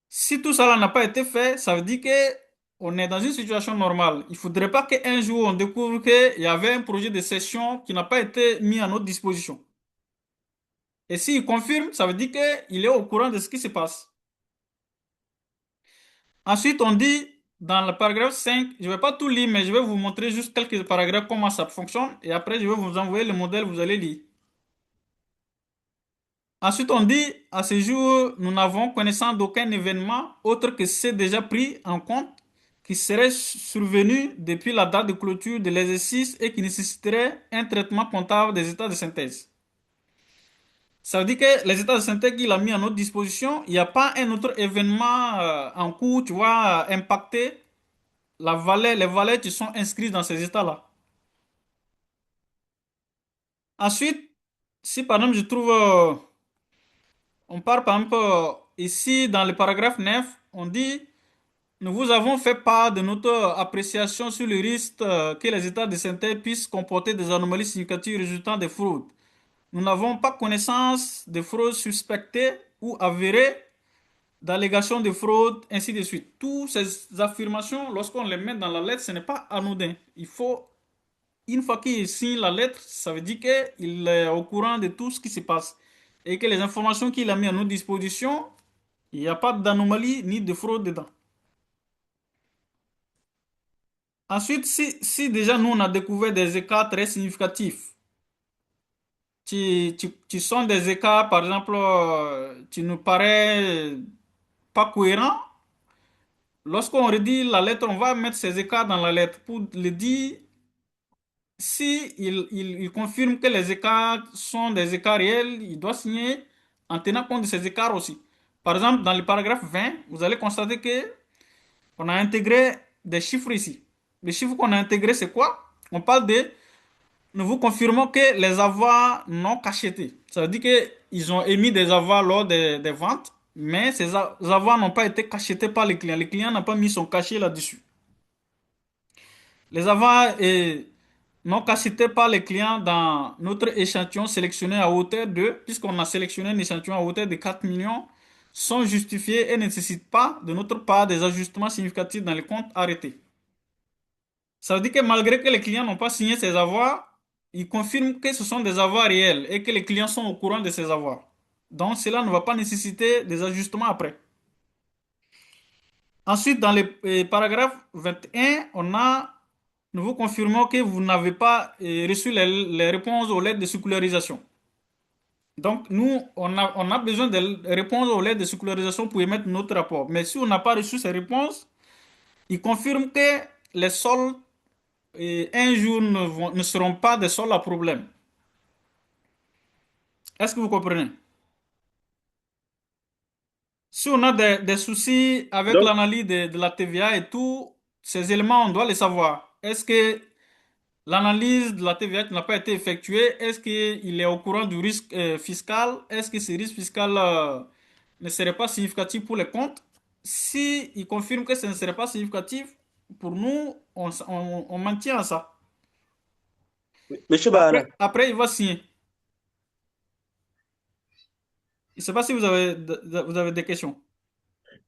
Si tout cela n'a pas été fait, ça veut dire que on est dans une situation normale. Il ne faudrait pas qu'un jour on découvre qu'il y avait un projet de cession qui n'a pas été mis à notre disposition. Et s'il confirme, ça veut dire qu'il est au courant de ce qui se passe. Ensuite, on dit dans le paragraphe 5, je ne vais pas tout lire, mais je vais vous montrer juste quelques paragraphes, comment ça fonctionne, et après, je vais vous envoyer le modèle, vous allez lire. Ensuite, on dit, à ce jour, nous n'avons connaissance d'aucun événement autre que ceux déjà pris en compte qui serait survenu depuis la date de clôture de l'exercice et qui nécessiterait un traitement comptable des états de synthèse. Ça veut dire que les états de synthèse qu'il a mis à notre disposition, il n'y a pas un autre événement en cours, tu vois, impacter les valeurs qui sont inscrites dans ces états-là. Ensuite, si par exemple je trouve, on part par exemple ici dans le paragraphe 9, on dit, nous vous avons fait part de notre appréciation sur le risque que les états de synthèse puissent comporter des anomalies significatives résultant des fraudes. Nous n'avons pas connaissance de fraudes suspectées ou avérées, d'allégations de fraude, ainsi de suite. Toutes ces affirmations, lorsqu'on les met dans la lettre, ce n'est pas anodin. Il faut Une fois qu'il signe la lettre, ça veut dire qu'il est au courant de tout ce qui se passe et que les informations qu'il a mis à notre disposition, il n'y a pas d'anomalie ni de fraude dedans. Ensuite, si déjà nous on a découvert des écarts très significatifs, qui sont des écarts, par exemple, qui nous paraît pas cohérents, lorsqu'on redit la lettre, on va mettre ces écarts dans la lettre pour le dire. Si il confirme que les écarts sont des écarts réels, il doit signer en tenant compte de ces écarts aussi. Par exemple, dans le paragraphe 20, vous allez constater que on a intégré des chiffres ici. Les chiffres qu'on a intégrés, c'est quoi? On parle de, nous vous confirmons que les avoirs non cachetés. Ça veut dire qu'ils ont émis des avoirs lors des ventes, mais ces avoirs n'ont pas été cachetés par les clients. Les clients n'ont pas mis son cachet là-dessus. Les avoirs non cachetés par les clients dans notre échantillon sélectionné à hauteur de, puisqu'on a sélectionné un échantillon à hauteur de 4 millions, sont justifiés et ne nécessitent pas de notre part des ajustements significatifs dans les comptes arrêtés. Ça veut dire que malgré que les clients n'ont pas signé ces avoirs, ils confirment que ce sont des avoirs réels et que les clients sont au courant de ces avoirs. Donc cela ne va pas nécessiter des ajustements après. Ensuite, dans le paragraphe 21, nous vous confirmons que vous n'avez pas reçu les réponses aux lettres de sécularisation. Donc, nous, on a besoin de réponses aux lettres de sécularisation pour émettre notre rapport. Mais si on n'a pas reçu ces réponses, il confirme que les sols, un jour, ne seront pas des sols à problème. Est-ce que vous comprenez? Si on a des soucis avec Donc, l'analyse de la TVA et tout, ces éléments, on doit les savoir. Est-ce que l'analyse de la TVA n'a pas été effectuée. Est-ce qu'il est au courant du risque fiscal? Est-ce que ce risque fiscal ne serait pas significatif pour les comptes? Si il confirme que ce ne serait pas significatif, pour nous, on maintient à ça. Monsieur Bahana, Après, il va signer. Je ne sais pas si vous avez des questions.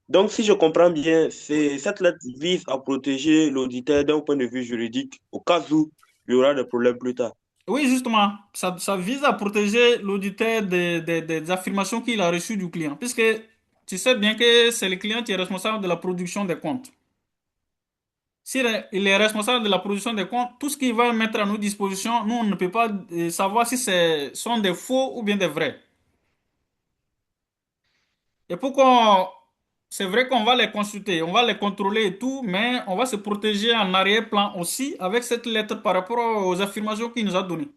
donc si je comprends bien, cette lettre vise à protéger l'auditeur d'un point de vue juridique au cas où il y aura des problèmes plus tard. Oui, justement, ça vise à protéger l'auditeur des affirmations qu'il a reçues du client, puisque tu sais bien que c'est le client qui est responsable de la production des comptes. S'il est, il est responsable de la production des comptes, tout ce qu'il va mettre à nos dispositions, nous, on ne peut pas savoir si ce sont des faux ou bien des vrais. Et pourquoi c'est vrai qu'on va les consulter, on va les contrôler et tout, mais on va se protéger en arrière-plan aussi avec cette lettre par rapport aux affirmations qu'il nous a données.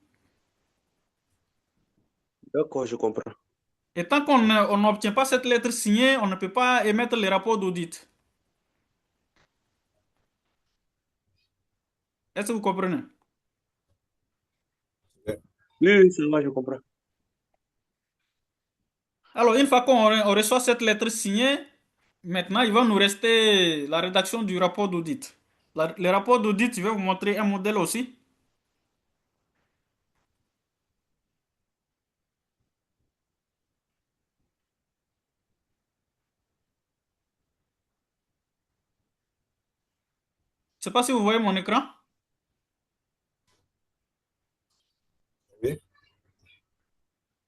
D'accord, je comprends. Et tant on n'obtient pas cette lettre signée, on ne peut pas émettre les rapports d'audit. Est-ce que vous comprenez? Oui, oui, c'est moi, je comprends. Alors, une fois qu'on reçoit cette lettre signée, maintenant, il va nous rester la rédaction du rapport d'audit. Le rapport d'audit, je vais vous montrer un modèle aussi. Je ne sais pas si vous voyez mon écran. Oui.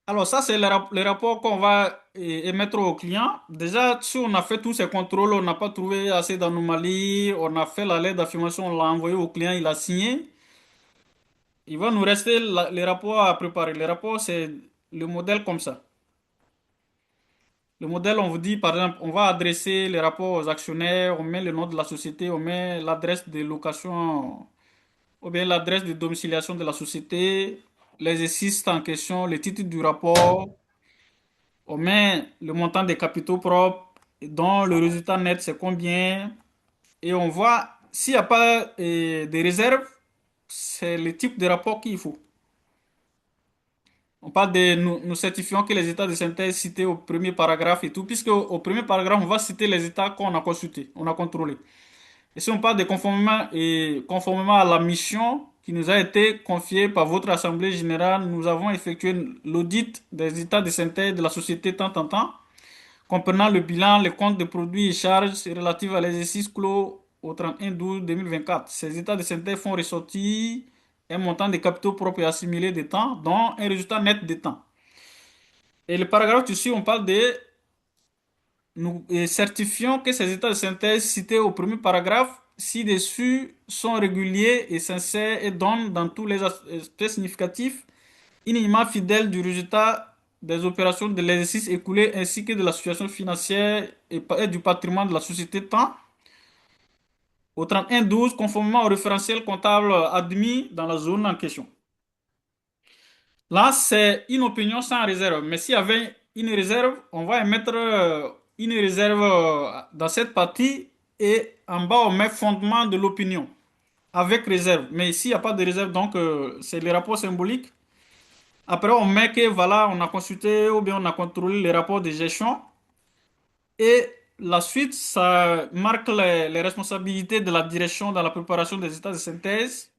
Alors, ça, c'est le rapport qu'on va émettre au client. Déjà, si on a fait tous ces contrôles, on n'a pas trouvé assez d'anomalies, on a fait la lettre d'affirmation, on l'a envoyé au client, il a signé. Il va nous rester les rapports à préparer. Les rapports, c'est le modèle comme ça. Le modèle, on vous dit, par exemple, on va adresser les rapports aux actionnaires, on met le nom de la société, on met l'adresse de location ou bien l'adresse de domiciliation de la société, l'exercice en question, le titre du rapport, on met le montant des capitaux propres, dont le résultat net, c'est combien, et on voit s'il n'y a pas de réserve, c'est le type de rapport qu'il faut. On parle de nous certifions que les états de synthèse cités au premier paragraphe et tout, puisque au premier paragraphe, on va citer les états qu'on a consultés, on a contrôlés. Et si on parle de conformément à la mission qui nous a été confiée par votre Assemblée générale, nous avons effectué l'audit des états de synthèse de la société tant, comprenant le bilan, les comptes de produits et charges relatifs à l'exercice clos au 31/12/2024. Ces états de synthèse font ressortir un montant de capitaux propres et assimilés de temps, dont un résultat net de temps. Et le paragraphe dessus, on parle de nous certifions que ces états de synthèse cités au premier paragraphe ci-dessus sont réguliers et sincères et donnent dans tous les aspects significatifs une image fidèle du résultat des opérations de l'exercice écoulé ainsi que de la situation financière et du patrimoine de la société tant au 31/12 conformément au référentiel comptable admis dans la zone en question. Là, c'est une opinion sans réserve. Mais s'il y avait une réserve, on va émettre une réserve dans cette partie et en bas, on met fondement de l'opinion avec réserve. Mais s'il n'y a pas de réserve, donc c'est les rapports symboliques. Après, on met que voilà, on a consulté ou bien on a contrôlé les rapports de gestion. Et la suite, ça marque les responsabilités de la direction dans la préparation des états de synthèse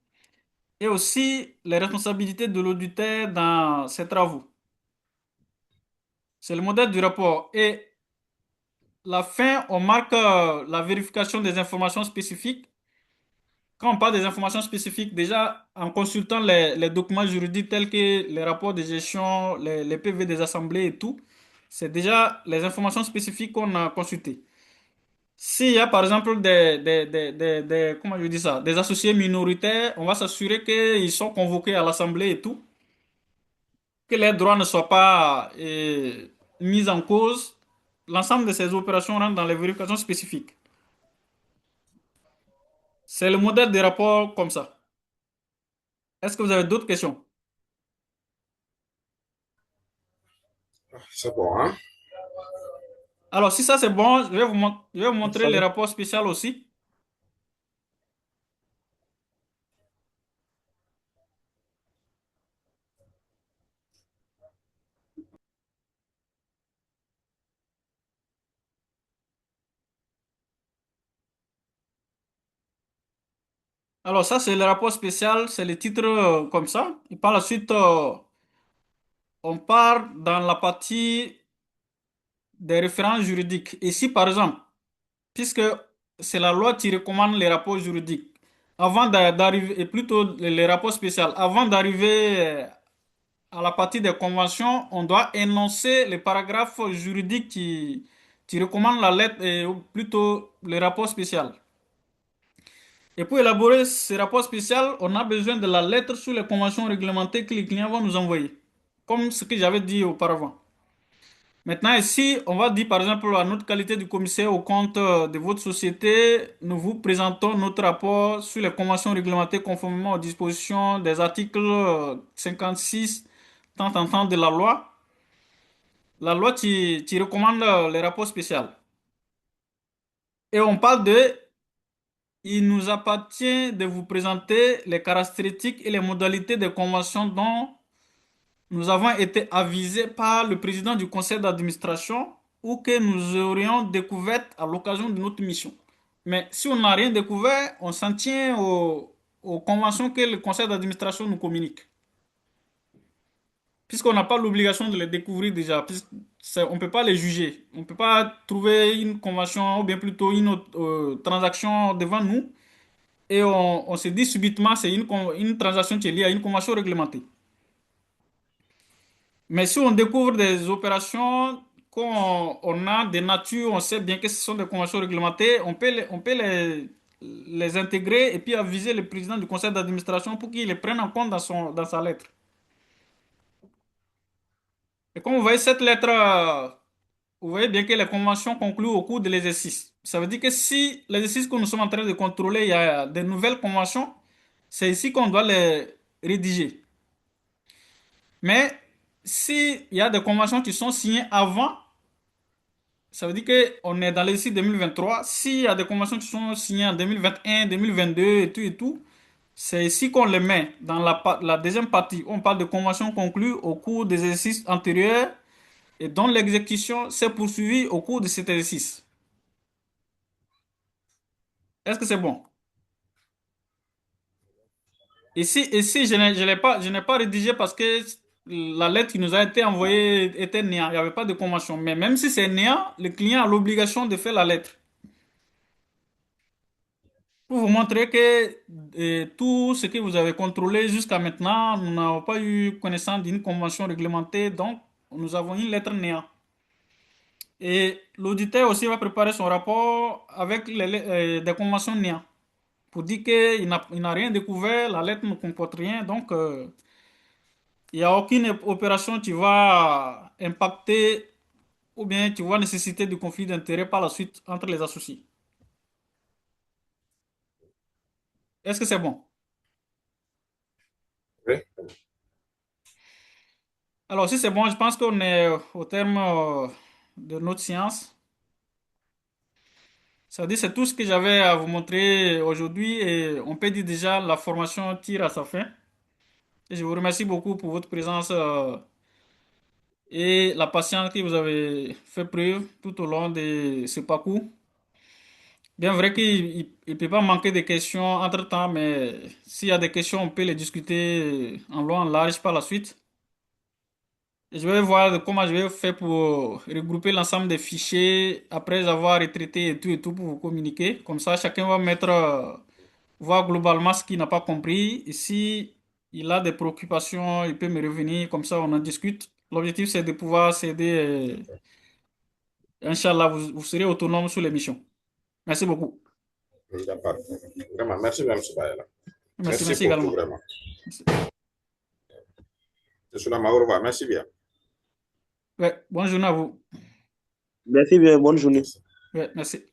et aussi les responsabilités de l'auditeur dans ses travaux. C'est le modèle du rapport. Et la fin, on marque la vérification des informations spécifiques. Quand on parle des informations spécifiques, déjà en consultant les documents juridiques tels que les rapports de gestion, les PV des assemblées et tout, c'est déjà les informations spécifiques qu'on a consultées. S'il y a par exemple comment je dis ça, des associés minoritaires, on va s'assurer qu'ils sont convoqués à l'assemblée et tout, que leurs droits ne soient pas mis en cause. L'ensemble de ces opérations rentrent dans les vérifications spécifiques. C'est le modèle des rapports comme ça. Est-ce que vous avez d'autres questions? C'est bon, hein? Alors, si ça c'est bon, je vais vous montrer Ça les va. rapports spéciaux aussi. Alors ça, c'est le rapport spécial, c'est le titre comme ça. Et par la suite, on part dans la partie des références juridiques. Ici, par exemple, puisque c'est la loi qui recommande les rapports juridiques, avant d'arriver, et plutôt les rapports spéciaux, avant d'arriver à la partie des conventions, on doit énoncer les paragraphes juridiques qui recommandent la lettre, et ou plutôt le rapport spécial. Et pour élaborer ce rapport spécial, on a besoin de la lettre sur les conventions réglementées que les clients vont nous envoyer, comme ce que j'avais dit auparavant. Maintenant, ici, on va dire par exemple à notre qualité de commissaire au compte de votre société, nous vous présentons notre rapport sur les conventions réglementées conformément aux dispositions des articles 56, tant en tant de la loi. La loi qui recommande les rapports spéciaux. Et on parle de, il nous appartient de vous présenter les caractéristiques et les modalités des conventions dont nous avons été avisés par le président du conseil d'administration ou que nous aurions découvertes à l'occasion de notre mission. Mais si on n'a rien découvert, on s'en tient aux conventions que le conseil d'administration nous communique. Puisqu'on n'a pas l'obligation de les découvrir déjà, on ne peut pas les juger. On ne peut pas trouver une convention ou bien plutôt une autre, transaction devant nous et on se dit subitement c'est une transaction qui est liée à une convention réglementée. Mais si on découvre des opérations qu'on a des natures, on sait bien que ce sont des conventions réglementées, on peut les intégrer et puis aviser le président du conseil d'administration pour qu'il les prenne en compte dans sa lettre. Et comme vous voyez cette lettre, vous voyez bien que les conventions concluent au cours de l'exercice. Ça veut dire que si l'exercice que nous sommes en train de contrôler, il y a de nouvelles conventions, c'est ici qu'on doit les rédiger. Mais s'il y a des conventions qui sont signées avant, ça veut dire qu'on est dans l'exercice 2023. S'il y a des conventions qui sont signées en 2021, 2022 et tout, c'est ici qu'on les met dans la deuxième partie. On parle de conventions conclues au cours des exercices antérieurs et dont l'exécution s'est poursuivie au cours de cet exercice. Est-ce que c'est bon? Ici, je n'ai pas rédigé parce que la lettre qui nous a été envoyée était néant. Il n'y avait pas de convention. Mais même si c'est néant, le client a l'obligation de faire la lettre. Pour vous montrer que tout ce que vous avez contrôlé jusqu'à maintenant, nous n'avons pas eu connaissance d'une convention réglementée, donc nous avons une lettre néant. Et l'auditeur aussi va préparer son rapport avec des conventions néant pour dire qu'il n'a rien découvert, la lettre ne comporte rien, donc il n'y a aucune opération qui va impacter ou bien qui va nécessiter du conflit d'intérêt par la suite entre les associés. Est-ce que c'est bon? Oui. Alors, si c'est bon, je pense qu'on est au terme de notre séance. Ça veut dire c'est tout ce que j'avais à vous montrer aujourd'hui et on peut dire déjà la formation tire à sa fin. Et je vous remercie beaucoup pour votre présence et la patience que vous avez fait preuve tout au long de ce parcours. Bien vrai qu'il ne peut pas manquer de questions entre-temps, mais s'il y a des questions, on peut les discuter en long, en large par la suite. Je vais voir comment je vais faire pour regrouper l'ensemble des fichiers après avoir retraité et tout pour vous communiquer. Comme ça, chacun va mettre, voir globalement ce qu'il n'a pas compris. Et si il a des préoccupations, il peut me revenir. Comme ça, on en discute. L'objectif, c'est de pouvoir s'aider. Inch'Allah, vous serez autonome sur l'émission. Merci beaucoup. D'accord. Vraiment, merci, Mme Soubaïla. Merci, Merci merci pour tout, également. vraiment. Merci. Je suis là, au revoir. Merci bien. Ouais, bonne journée à vous. Merci bien, bonne journée. Merci. Ouais, merci.